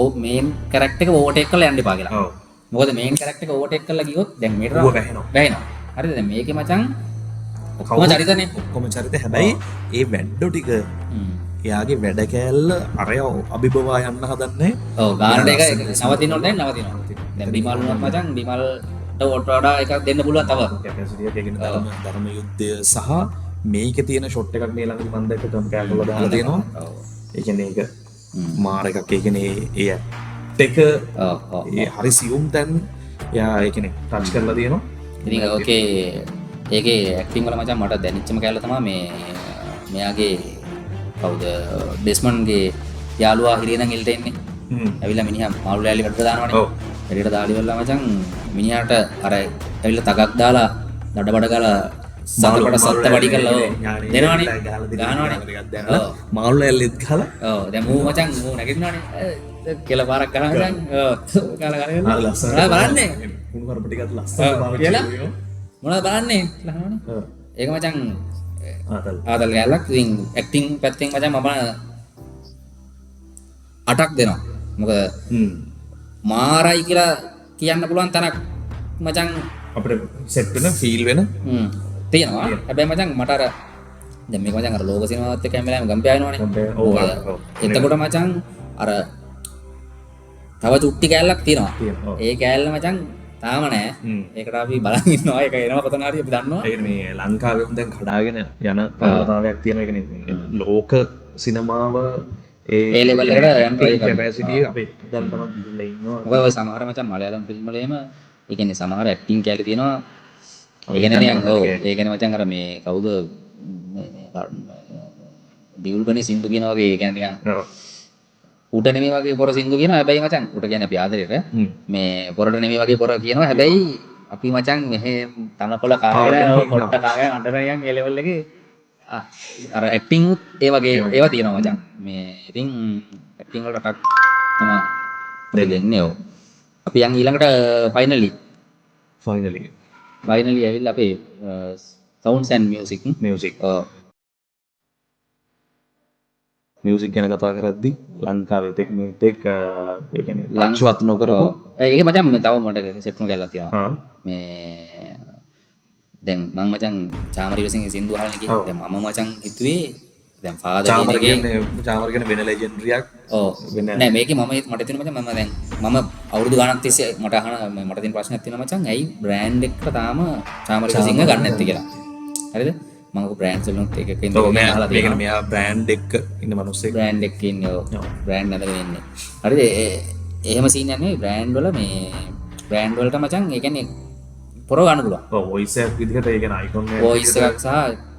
ඔව් මේන් කැරක්ටර් එක ඕවර්ටේක් කරලා යන්න එපා කියලා. ඔව්. මොකද මේන් කැරක්ටර් එක ඕවර්ටේක් කරලා ගියොත් දැන් මේට ඌව වැහෙනවා. හරිද? දැන් මේකේ මචං ඔක්කොම චරිතනේ. ඔක්කොම චරිත. හැබැයි ඒ වැඩෝ ටික එයාගේ වැඩ කෑල්ල අරය අභිබවා යන්න හදන්නේ. ඔව් ගානට එක නවතිනොත් දැන් නවතිනවා. දැන් බිමල් උනත් මචං බිමල්ට වඩා එකක් දෙන්න පුළුවන් තව. කැපැසිටි එක කියන්නේ ධර්ම යුද්ධය සහ මේකේ තියෙන ෂොට් එකක් මේ ළඟදී මම දැක්ක කම්පයර් කරලා දාලා තියෙනවා. ඔව්. ඒ කියන්නේ ඒක මාර එකක්. ඒ කියන්නේ ඒ එක ඒ හරි සියුම් තැන් එයා ඒ කියන්නේ ටච් කරලා තියෙනවා. ඉතින් ඕකේ ඒකේ ඇක්ටිං වල මචං මට දැනෙච්චම කැලල තමයි මේ මෙයාගේ කවුද ඩෙස්මන්ගේ යාළුවා හිරියනම් එල්ට එන්නේ. ඇවිල්ලා මිනිහා මාළු ලෑලි වලට දානවනේ. ඔව්. එළියට දාලි වල මචං මිනිහාට අර ඇවිල්ලා තගක් දාලා දඩබඩ ගාලා සතපඩ සත්ත වඩි කරලා දෙනවනේ. ගහනවනේ. ඔව්. මාළු ලෑල්ලෙත් ගහලා ඔව් දැන් මූ මචං මූ නැගිටිනවනේ. කියලා පාරක් කරා මචං. ඔව්. කාලා කරගෙන. හරි ලස්සන. බලන්නේ. කුණු කරප ටිකත් ලස්සන පාවිච්චි කරනවා. මොනවද බලන්නේ? ලහනවනේ. ඔව්. ඒක මචං ආතල් ගෑල්ලක්. ඉතින් ඇක්ටිං පැත්තෙන් මචං මම 8ක් දෙනවා. මොකද මාරයි කියලා කියන්න පුළුවන් තරක් මචං අපිට සෙට් වෙන ෆීල් වෙන තියෙනවා. හැබැයි මචං මට අර දැන් මේක මචං අර ලෝක සිනමාවත් එක්ක හැමදාම ගම්පෑනවනේ. ඔව්. එතකොට මචං අර තව චුට්ටි කෑල්ලක් තියෙනවා. ඒ කෑල්ල මචං තාම නෑ. ඒකට අපි බලන් ඉන්නවා. ඒක එනවා කොතන හරි අපි දන්නවා. ඒ මේ ලංකාවේ දැන් කඩාගෙන යන ප්‍රවණතාවයක් තියෙනවා. ඒ කියන්නේ ලෝක සිනමාව ඒ ලෙවල් එකට යන්න කැපැසිටි අපේ දැන් තමයි දිල්ලා ඉන්නවා. මොකද ඔය සමහර මචං මලයාලම් ෆිල්ම් වල එහෙම ඒ කියන්නේ සමහර ඇක්ටිං කැලේ තියෙනවා. ඒ කියන්නේ නිකන් ඔව් ඒ කියන්නේ මචං අර මේ කවුද බියුල්ගනේ සින්දු කියනවා වගේ ඒ කියන්නේ නිකන් උට නෙමෙයි වගේ පොර සින්දු කියනවා. හැබැයි මචං උට කියන්නේ අපි ආදරේට මේ පොරට නෙමෙයි වගේ පොර කියනවා. හැබැයි අපි මචං මෙහෙ තනකොළ කාගෙන පොට්ට කාගෙන අඬන නිකන් ඒ ලෙවල් එකේ අර ඇක්ටිං ඒ වගේ ඒවා තියෙනවා මචං. මේ ඉතින් ඇක්ටිං වලට ටක් තමයි දෙන්නේ ඔව්. අපි යන් ඊළඟට ෆයිනලි ඇවිල්ලා අපේ sounds and music මියුසික් ගැන කතා කරද්දි ලංකාවේ ටෙක් ඒ කියන්නේ ලංශවත් නොකරපු ඒක මචං තව මට සෙට් කරන්න කියලා තියෙනවා. මේ දැන් මම මචං චාමරි විසින් සින්දු අහලා කිව්වා. දැන් මම මචං හිතුවේ දැන් ෆාදර් චාමර කියන්නේ වෙන ලෙජෙන්ඩරියක්. ඔව් නෑ මේකේ මට තියෙන මචං මම දැන් මම අවුරුදු ගාණක් තිස්සේ මට තියෙන ප්‍රශ්නයක් තියෙනවා මචං. ඇයි බ්‍රෑන්ඩ් එක තාම චාමරි විසින් ගන්න නැත්තේ කියලා. හරිද? මම බ්‍රෑන්ඩ් සෙලුන්ත් එකක ඉඳන් අහලා තියෙනවා. මෙයා බ්‍රෑන්ඩ් එක ඉන්න මිනිස්සෙක්. බ්‍රෑන්ඩ් එකක ඉන්නේ ඔව්. බ්‍රෑන්ඩ් නැදගෙන ඉන්නේ. හරිද? එහෙම සීන් යන්නේ බ්‍රෑන්ඩ් වල මේ බ්‍රෑන්ඩ් වලට මචං ඒ කියන්නේ පොරව ගන්න පුළුවන්. ඔව් වොයිස් එකක් විදිහට ඒ කියන්නේ අයිකොන් එකක්. වොයිස් එකක් සහ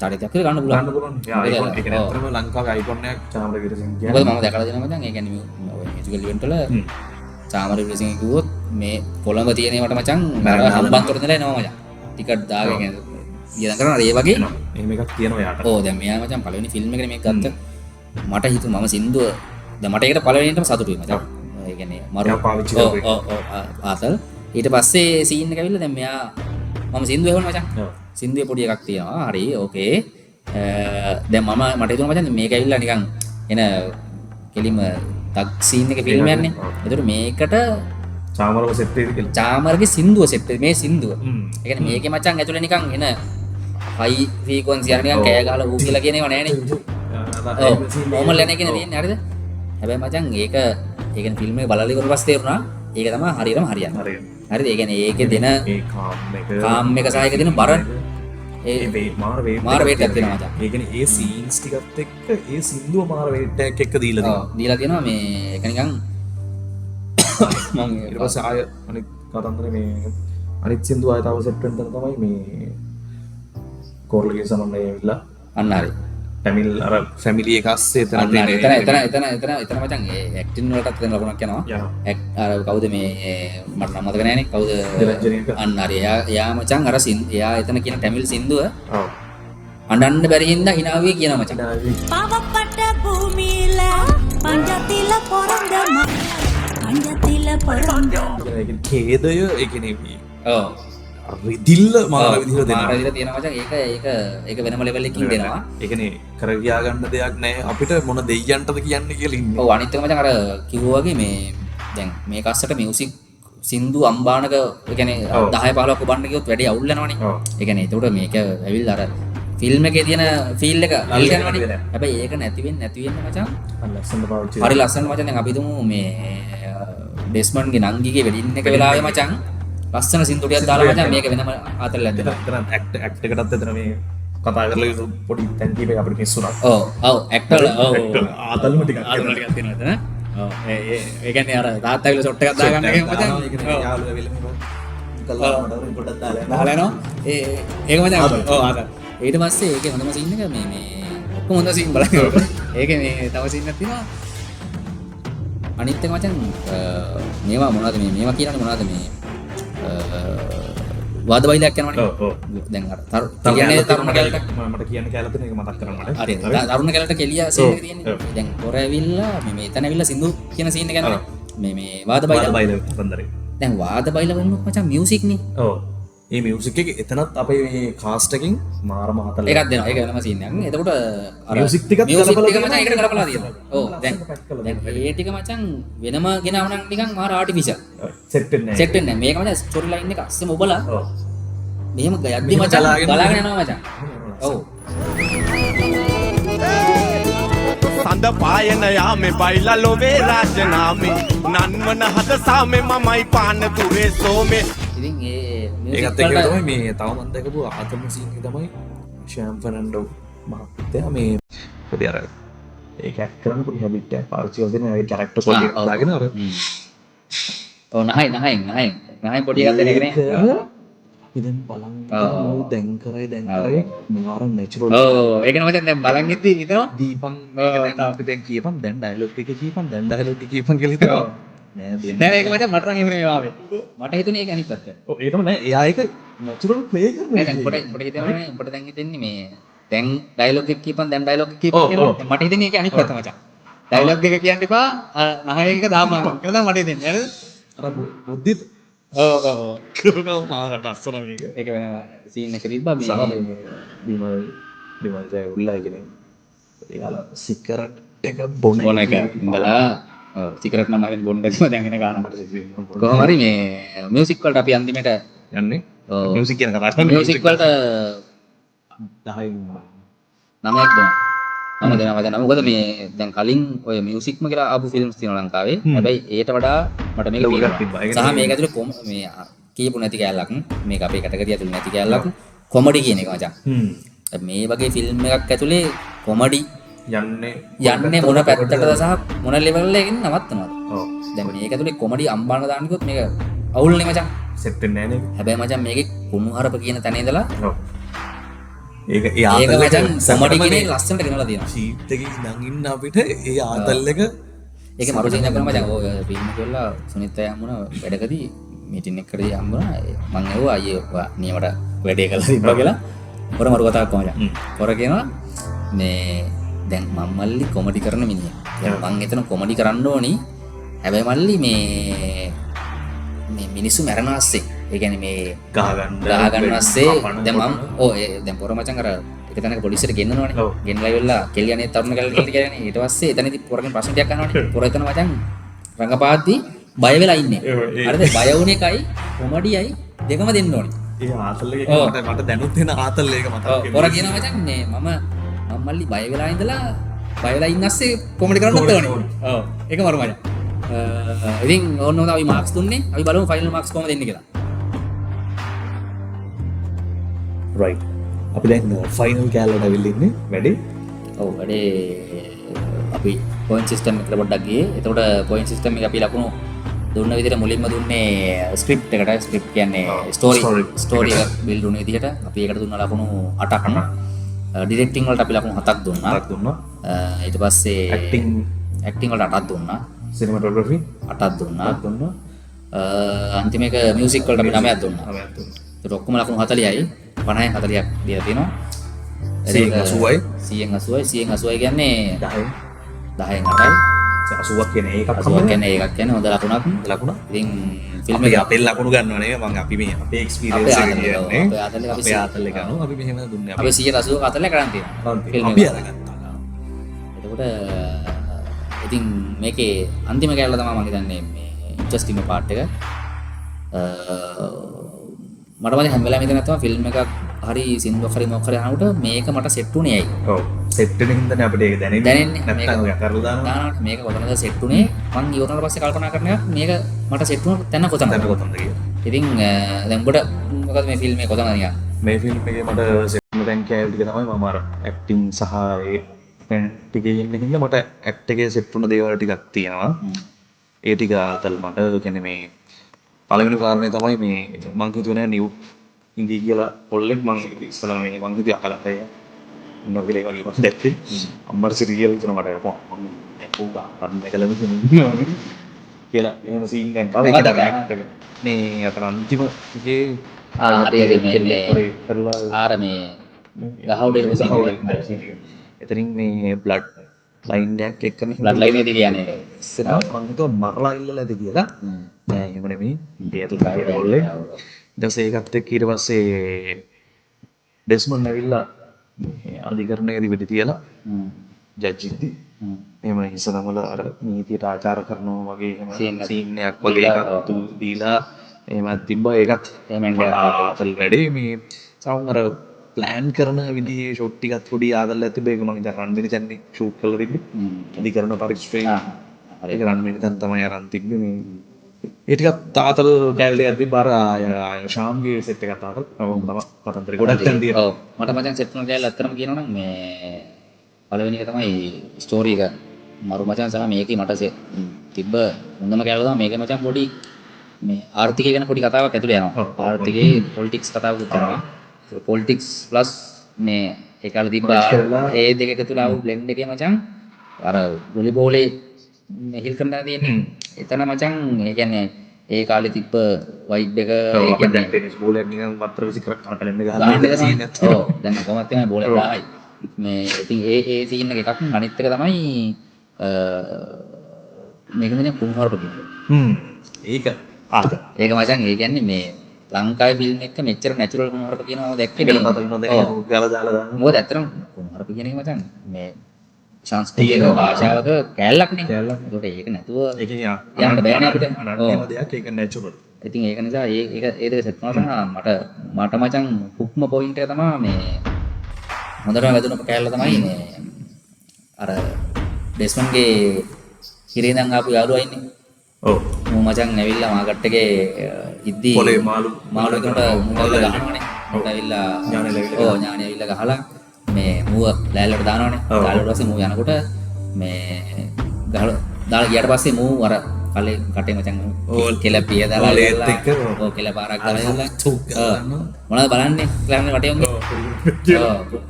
චරිතයක් කියලා ගන්න පුළුවන්. ගන්න පුළුවන්. ඒ අයිකොන් එක නතරම ලංකාවේ අයිකොන් එකක් චාමර විරසිංහ කියන්නේ. මොකද මම දැකලා දෙනවා මචං. ඒ කියන්නේ මියුසිකල් ඉවෙන්ට් වල චාමර විරසිංහ කිව්වොත් මේ කොළඹ තියෙන ඒවට මචං හම්බන්තොට ඉඳලා එනවා මචං. ටිකට් දාගෙන ඊයන් කරනවා ඒ වගේ. එහෙම එකක් තියෙනවා යාට. ඔව් දැන් මෙයා මචං පළවෙනි ෆිල්ම් එකනේ මේක ගත්ත. මට හිතුවා මම සින්දුව දැන් මට ඒකට පළවෙනිටම සතුටුයි මචං. ඒ කියන්නේ මරු පාවිච්චි කරපු එක. ඔව් ආතල්. ඊට පස්සේ සීන් එක ඇවිල්ලා දැන් මෙයා මම සින්දුව එවන මචං. සින්දුවේ පොඩි එකක් තියෙනවා. හරි ඕකේ. දැන් මට හිතුණා මචං මේක ඇවිල්ලා නිකන් එන කෙලිම තක් සීන් එකේ ෆිල්ම් යන්නේ. ඒතකොට මේකට චාමරව සෙට් වෙයිද කියලා. චාමරගේ සින්දුව සෙට් මේ සින්දුව. ඒ කියන්නේ මේකේ මචං ඇතුලේ නිකන් එන හයි ෆ්‍රීකවන්සි අර නිකන් කෑ ගහලා ඌ කියලා කියන ඒවා නෑනේ. ඔව් මොමල් යන එකනේ තියෙන්නේ හරිද? හැබැයි මචං ඒක කියන්නේ ෆිල්ම් එක බලලා ඉවර පස්සේ තේරුණා ඒක තමයි හරියටම හරියන්නේ. හරිද? ඒ කියන්නේ ඒකේ දෙන ඒ කාම් එක සහ ඒක දෙන බර ඒ මාර වේට් එකක් තියෙනවා මචං. ඒ කියන්නේ ඒ සීන්ස් ටිකත් එක්ක ඒ සින්දුව මාර වේට් එකක් එක්ක දීලා තියෙනවා. දීලා තියෙනවා මේ ඒක නිකන් මම ඊට පස්සේ ආය අනිත් කතන්දරේ මේ අනිත් සින්දුව ආය තව සෙට් වෙන තැන තමයි මේ කෝරළගේ සමන්ලේ ඇවිල්ලා අන්න හරි. ටැමිල් අර ෆැමිලි එක අස්සේ එතන එතන මචං ඒ ඇක්ටින් වලටත් දෙන ලකුණක් යනවා. අර කවුද මේ මට නම් මතක නෑනේ කවුද අන්න හරි. එයා මචං අර එයා එතන කියන ටැමිල් සින්දුව අඬන්න බැරි හින්දා හිනාවේ කියනවා මචං. பாவப்பட்ட பூமியில பஞ்சத்தில பிறந்தமா பஞ்சத்தில பிறந்தமா කේදය ඒ කියන්නේ ඔව් රිදිල්ල මාර විදිහට දෙනවා. මාර විදිහට තියෙනවා මචං. ඒක වෙනම ලෙවල් එකකින් දෙනවා. ඒ කියන්නේ කර ගියා ගන්න දෙයක් නැහැ අපිට මොන දෙයියන්ටද කියන්නේ කියලා ඉන්නේ. ඔව් අනිත් එක මචං අර කිව්වා වගේ මේ දැන් මේ කස්සට මියුසික් සින්දු අම්බානක ඒ කියන්නේ 10 15ක් ඔබන්න ගියොත් වැඩි අවුල් වෙනවනේ. ඒ කියන්නේ ඒකට මේක ඇවිල්ලා අර ෆිල්ම් එකේ තියෙන ෆීල් එක අල්ල යනවනේ. හැබැයි ඒක නැති වෙන්නේ මචං. ලස්සනට පාවිච්චි හරි ලස්සන මචං. දැන් අපි තුමු මේ ඩෙස්මන්ගේ නංගිගේ වෙඩින් එක වෙලාවේ මචං ලස්සන සින්දු ටිකක් දාලා මචං මේක වෙනම ආතල් ඇද්දලා. එතන ඇක්ට් එකටත් එතන මේ කතා කරලා යුතු පොඩි තැන් කීපයක් අපිට මිස් වුණා. ඔව් ඇක්ටර් ඔව් ආතල්ම ටිකක් තියෙනවා එතන. ඔව් ඒ කියන්නේ අර තාත්තාවිල ෂොට් එකක් දාගන්න එක මචං. යාළුවා වෙලෙම කළා මට පොඩක් දාලා යනවා. ඒක මචං ඔව් ආතල්. ඊට පස්සේ ඒකේ හොඳම සීන් එක මේ ඔක්කොම හොඳ සීන් බලන්න. ඒකේ මේ තව සීන් එකක් තියෙනවා. අනිත් එක මචං මේවා මොනවද මේවා කියන්නේ මොනවද මේ වාද බයිලයක් යනවනේ. ඔව් දැන් අර කියන්නේ තරුණ කැලට මට කියන්න කැලට මේක මතක් කරන්න මට. හරි. තරුණ කැලට කෙලිය සීන් එක තියෙන්නේ. දැන් පොර ඇවිල්ලා මේ එතන ඇවිල්ලා සින්දු කියන සීන් එක යනවා. මේ වාද බයිල කතන්දරේ. දැන් වාද බයිල වෙනුත් මචං මියුසික් නේ. ඔව්. මේ මියුසික් එක එතනත් අපේ මේ කාස්ට් එකකින් මාරම හතල එකක් දෙනවා. ඒක වෙනම සීන් එකක්. එතකොට අර මියුසික් ටිකත් මියුසික් ටික කලපලා මචං ඒකට කලපලා තියෙනවා. ඔව් දැන් ඒ ටික මචං වෙනම ගෙනාව නම් නිකන් මාර ආටිෆිෂල්. සෙට් වෙන්නේ සෙට් වෙන්නේ නැහැ. මේක මචං ස්ටෝරි ලයින් එක අස්සෙම ඔබලා ඔව්. මෙහෙම යද්දි මචං බලාගෙන යනවා මචං. ඔව්. සඳ පායන යාමේ බයිලා ලොවේ රාජනාමේ නන්වන හද සාමේ මමයි පාන තුරේ සෝමේ. ඉතින් ඒකත් එක්ක තමයි මේ තව මම දැකපු ආතම සීන් එක තමයි ෂෑම් ෆර්නැන්ඩෝ මහත්තයා මේ පොඩි අර ඒක ඇක්ට් කරන පොඩි හැබිට් එකක් පාවිච්චි කරගෙන ඒ කැරක්ටර් පොඩි එකක් දාගෙන අර ඔව් නහයි පොඩි එකක් දෙන එකනේ. ඉතින් බලන් දැන් කරේ මාර නැචරල්. ඔව් ඒකනේ මචං දැන් බලන් ඉද්දි හිතනවා දීපන් දැන් අපි දැන් කියපන් දැන් ඩයලොග් එක කියපන් දැන් ඩයලොග් එක කියපන් කියලා හිතනවා. නෑ ඒක මචං මට නම් එහෙම නෙවෙයි ආවේ. මට හිතුනේ ඒක අනිත් පැත්ත. ඔව් ඒක තමයි එයා ඒක නැචරල් ප්ලේ කරනවා. දැන් පොඩ හිතනවා නේ උඹට දැන් හිතෙන්නේ මේ දැන් ඩයලොග් එක කියපන් දැන් ඩයලොග් එක ඔව්, කියපන් ඔව්. මට හිතෙන්නේ ඒක අනිත් පැත්ත මචං. ඩයලොග් එක කියන්න එපා නහයක දාම කියලා මට හිතෙන්නේ නේද? අර බුද්ධිත් ඔව්. කරනවා මාකට අස්සන මේක. ඒක වෙන සීන් එක තිබ්බා මේ බිමල් ජය උල්ලාගෙන සිකරට් එක බොන බොන එක ඉඳලා සිගරට් නම් අරින් බොන්න කිව්ව දැන් එන ගානක්. කොහොම හරි මේ මියුසික් වලට අපි අන්තිමට යන්නේ ඔව්. මියුසික් කියන කතාව කරන්නේ මියුසික් වලට 10න් 9ක් දෙනවා. මම දෙනවා දැන් මොකද මේ දැන් කලින් ඔය මියුසික්ම කියලා ආපු ෆිල්ම්ස් තියෙනවා ලංකාවේ. හැබැයි ඒට වඩා මට මේක ලොකු එකක් තියෙනවා. තිබ්බා. ඒක සහ මේක ඇතුලේ මේ කියපු නැති කැලලක් මේක අපේ කැටගරිය ඇතුලේ නැති කැලලක් කොමඩි කියන එක මචං. මේ වගේ ෆිල්ම් එකක් ඇතුලේ කොමඩි යන්නේ මොන පැත්තටද සහ මොන ලෙවල් එකකින් නවත්තනවද? ඔව්. දැන් මේක ඇතුලේ කොමඩි අම්බාන දාන්න කිව්වොත් මේක අවුල්නේ මචං. සෙට් වෙන්නේ නැහැ නේ. හැබැයි මචං මේකේ කුණුහරුප කියන තැන ඉඳලා ඔව්. ඒක ඒ ඒක ආතල් එක මචං කොමඩි කියන එක ලස්සනට ගෙනලා තියෙනවා. ෂීට් එකේ ඉඳන් ඉන්න අපිට ඒ ආතල් එක ඒක මරු සීන් එකක් මචං ඔය ෆිල්ම් එක වෙලා සුනිත් අය හම්බුණා වැඩකදී මීටින් එකකදී හම්බුණා මං ඇහුවා අයියේ ඔයා නියමට වැඩේ කරලා තිබ්බා කියලා පොර මරු කතාවක් මචං පොර කියනවා මේ දැන් මම මල්ලි කොමඩි කරන මිනිහා දැන් මං එතන කොමඩි කරන්න ඕනි හැබැයි මල්ලි මේ මිනිස්සු මැරෙන ASCII ඒ කියන්නේ මේ ගහගන්න ASCII දැන් මම දැන් පොර මචං අර එක තැනක පොලිසියට ගෙන්නනවනේ. ගෙන්නලා ඉවරලා කෙලියනේ තරුණ කැලේ කියන්නේ. ඊට පස්සේ එතනදී පොරගෙන් ප්‍රශ්න ටිකක් අහනවනේ. පොර එතන මචං රංගපාද්දී බය වෙලා ඉන්නේ. හරිද? බය වුණ එකයි කොමඩියයි දෙකම දෙන්න ඕනේ. ඒ ආතල් එක මට දැනුත් වෙන ආතල් එක මතක් පොර කියනවා මචං මේ මම මල්ලි බය වෙලා ඉඳලා බය වෙලා ඉන්න ASCII කොමඩි කරන්නත් ඕනේ. ඔව්. ඒක මරු මචං. ඉතින් ඕනෝද අපි මාක්ස් දුන්නේ. අපි බලමු ෆයිනල් මාක්ස් කොහමද දෙන්නේ කියලා. right. අපි දැන් ෆයිනල් කෑල්ලට ඇවිල්ලා ඉන්නේ වැඩේ. ඔව් වැඩේ අපි පොයින්ට් සිස්ටම් එකට පොඩ්ඩක් ගියේ. එතකොට පොයින්ට් සිස්ටම් එක අපි ලකුණු දුන්න විදිහට මුලින්ම දුන්නේ ස්ක්‍රිප්ට් එකට. ස්ක්‍රිප්ට් කියන්නේ ස්ටෝරි එක බිල්ඩ් වුණ විදිහට අපි ඒකට දුන්න ලකුණු 8ක්. ඩිරෙක්ටිං වලට අපි ලකුණු 7ක් දුන්නා. ඊට පස්සේ ඇක්ටිං වලට 8ක් දුන්නා. සිනමැටෝග්‍රැෆි 8ක් දුන්නා. අන්තිම එක මියුසික් වලට අපි 9ක් දුන්නා. ඒක ඔක්කොම ලකුණු 40යි. 50න් 40ක් දීලා තියෙනවා. 180යි 180යි කියන්නේ 10න් 8යි. 80ක් කියන්නේ ඒකක් 80ක් කියන්නේ ඒකක් කියන්නේ හොඳ ලකුණක්. ලකුණ. ඉතින් ෆිල්ම් අපි එක අපේ ලකුණු ගන්නව නෙවෙයි මම අපි මේ අපේ එක්ස්පීරියන්ස් එක කියන්නේ. අපේ ආතල් එක අනුව අපි මෙහෙම දුන්නේ අපි 180ක අතලේ කරන් තියෙනවා. ෆිල්ම් අපි එක. අරගත්තා. එතකොට ඉතින් මේකේ අන්තිම කැලල තමයි මම හිතන්නේ මේ ඉන්ට්‍රස්ටිං පාර්ට් එක. මට මම හැම වෙලාවෙම හිතන තමයි ෆිල්ම් එකක් හරි සින්දුවක් හරි මොකක් හරි අහනකොට මේක මට සෙට් උනේ ඇයි? ඔව්. සෙට් වෙන හින්දානේ අපිට ඒක දැනෙන්නේ. නැත්නම් ඔය කරලා දානවා. දානකොට මේක කොතනද සෙට් උනේ? මං ඉවරනට පස්සේ කල්පනා කරන එක මේක මට සෙට් වුණ තැන කොතනද? කියලා. ඉතින් දැන් ඔබට මොකද මේ ෆිල්ම් එක කොතනද නිකන්? මේ ෆිල්ම් එකේ මට සෙට් වෙන තැන් කෑලි ටික තමයි මම අර ඇක්ටිං සහ ඒ පෙන් ටිකේ ඉන්න හින්දා මට ඇක්ට් එකේ සෙට් වුණ දේවල් ටිකක් තියෙනවා. ඒ ටික ආතල් මට කියන්නේ මේ පළවෙනි කාරණේ තමයි මේ මං හිතුවේ නිව් ඉංග්‍රීසි කියලා පොල්ලෙක් මං ඉස්සලා මේ මං හිතුවේ අකලතේ නොගලේ වගේ මම දැක්කේ අම්මර සිරියල් කරන මට මම පොඩා අන්න එකලම කියලා එහෙම සීන් එකක් ආවා මේ අතන අන්තිම එකේ හරියට මේ ආර මේ ගහවුඩේ සීන් එතනින් මේ බ්ලඩ් ලයින් එකක් එක්ක මේ බ්ලඩ් ලයින් එකේ කියන්නේ ඉස්සරහ මං හිතුවා මරලා ඉල්ලලා ඇද කියලා නෑ එහෙම නෙමෙයි ඩේටල් කාරේ පොල්ලේ ඊට පස්සේ ඒකත් එක්ක ඊට පස්සේ ඩෙස්මන්ඩ් ඇවිල්ලා අධිකරණයේදී වෙඩි තියලා ජජ්ජිද්දි එහෙම හිසනමල අර නීතියට ආචාර කරනවා වගේ එහෙම සීන් එකක් වගේ එකක් දීලා එහෙමත් තිබ්බා ඒකත් එහෙම ආතල් වැඩේ මේ සමහර ප්ලෑන් කරන විදිහේ ෂොට් ටිකක් පොඩි ආදල්ලා තිබ්බේ ඒක මම ඉතින් රන්විනි තැන්නේ ෂූට් කරලා තිබ්බේ අධිකරණ පරිශ්‍රයේ ඒක රන්විනි තැන් තමයි අරන් තිබ්බේ මේ ඒ ටිකක් තාතල් කැලේ යද්දි බාර ශාම්ගේ සෙට් එකක් තාතල් මම තමයි කතන්දර ගොඩක් තැන් තියෙනවා. ඔව් මට මචං සෙට් කරන කැලේ ඇත්තටම කියනවා නම් මේ පළවෙනි එක තමයි ස්ටෝරි එක මරු මචං සහ මේකේ මට තිබ්බ හොඳම කැලේ තමයි මේකේ මචං පොඩි මේ ආර්ථිකය ගැන පොඩි කතාවක් ඇතුළේ යනවා. ආර්ථිකයේ පොලිටික්ස් කතාවක් කරනවා. පොලිටික්ස් ප්ලස් මේ ඒ කාලේ තිබ්බ ඒ දෙක එකතු වෙලා ආපු බ්ලෙන්ඩ් එකේ මචං අර ගොලි බෝලේ හිල් කරන්න තියෙන්නේ. එතන මචං ඒ කියන්නේ ඒ කාලේ තිබ්බ වයිඩ් එක ඒ කියන්නේ ටෙනිස් බෝලයක් නිකන් වත්තර විසි කර කලෙන්න ගහලා ඔව් දැන් කොහොමද තමයි බෝලයක් දායි. මේ ඉතින් ඒ සීන් එක එකක් අනිත් එක තමයි මේක කියන්නේ කුණුහරුප කියන්නේ. ඒක ඒක මචං ඒ කියන්නේ මේ ලංකාවේ ෆිල්ම් එක මෙච්චර නැචරල් කුණුහරුප කියනවා දැක්කේ ඒක මතක ඉන්නවද ගාලා දාලා දාන්න. මොකද ඇත්තටම කුණුහරුප කියන එක මචං මේ සංස්කෘතික භාෂාවක කැලලක් නේ. ඒකට ඒක නැතුව ඒක යන්න බෑනේ අපිට. අනන්‍යම දෙයක් ඒක නැචරල්. ඉතින් ඒක නිසා ඒ දෙක සෙට් කරනවා මට මචං හුක්ම පොයින්ට් එක තමයි මේ හොඳටම වැදුණු කැලල තමයි මේ අර ඩෙස්මන්ගේ හිරේ ඉඳන් ආපු යාළුවා ඉන්නේ. ඔව්. මූ මචං ඇවිල්ලා මාකට් එකේ ඉද්දි පොලේ මාළු එකට මුදල් ගහනවනේ. උන්ට ඇවිල්ලා ඥානෙ ඇවිල්ලා ගහලා මේ මූව ලෑල්ලට දානවනේ. දාලා පස්සේ මූ යනකොට මේ දාලා ගියාට පස්සේ මූ අර කලේ කටේ මචං කෙල පිය දාලා ලේත් එක්ක ඔව් කෙල පාරක් දාලා මොනවද බලන්නේ කියලා වටේ උන්ගේ.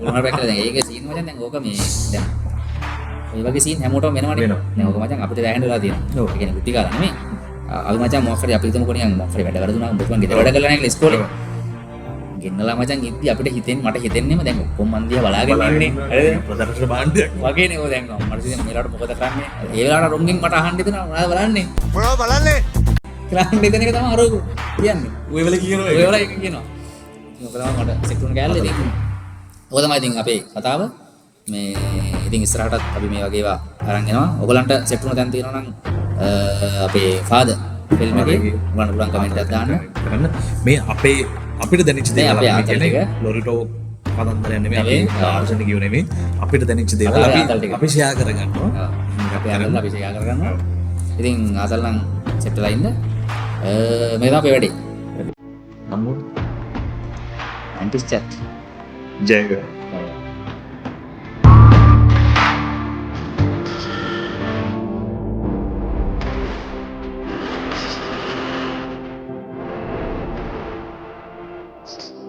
මොනවද බැක්කලා දැන් ඒකේ සීන් මචං දැන් ඕක මේ දැන් ඔය වගේ සීන් හැමෝටම වෙනවනේ. දැන් ඕක මචං අපිට දැහැන්න වෙලා තියෙනවා. ඒ කියන්නේ කුටි කාලා නෙමෙයි. අපි මචං මොකක් හරි අපි හිතමුකෝ නිකන් මොකක් හරි වැඩ කරදුනා උඹ මං ගෙදර වැඩ කරලා නැහැ ඉස්කෝලේ. ගෙන්නලා මචං ඉද්දි අපිට මට හිතෙන්නේම දැන් ඔක්කොම මන් දිහා බලාගෙන ඉන්නේ. ප්‍රදර්ශන භාණ්ඩයක්. වගේනේ ඔය දැන් මට ඉතින් මේලාට මොකද කරන්නේ? ඒ වෙලාවට රොන්ගෙන් මට අහන්න දෙනවා මොනවද බලන්නේ? මොනවද බලන්නේ? කියලා අහන්න දෙන එක තමයි අර කියන්නේ. ඔය වෙලේ කියනවා ඔය වෙලාව එක කියනවා. ඉතින් ඔක තමයි මට සෙට් වුණ කෑල්ල ඉතින්. ඔක තමයි ඉතින් අපේ කතාව. මේ ඉතින් ඉස්සරහටත් අපි මේ වගේ ඒවා අරන් එනවා. ඔයගලන්ට සෙට් වුණ තැන් තියෙනවා නම් අපේ ෆාදර් ෆිල්ම් එකේ ඔයගලන්ට පුළුවන් කමෙන්ට් එකක් දාන්න. කරන්න මේ අපිට දැනෙච්ච දේවල් අපේ අපි ආතල් කියන්නේ ටික. ලොරිටෝ කතන්දරයක් නෙමෙයි අපි ආර්ෂණ කියව නෙමෙයි අපිට දැනෙච්ච දේවල් අපේ ආතල් ටික. අපි ෂෙයා කරගන්නවා. අපේ අරන් අපි ෂෙයා කරගන්නවා. ඉතින් ආතල් නම් සෙට් වෙලා ඉන්න. මේ තමයි අපේ වැඩේ. නම්බු ඇන්ටිස් chat. ජයග Thank you.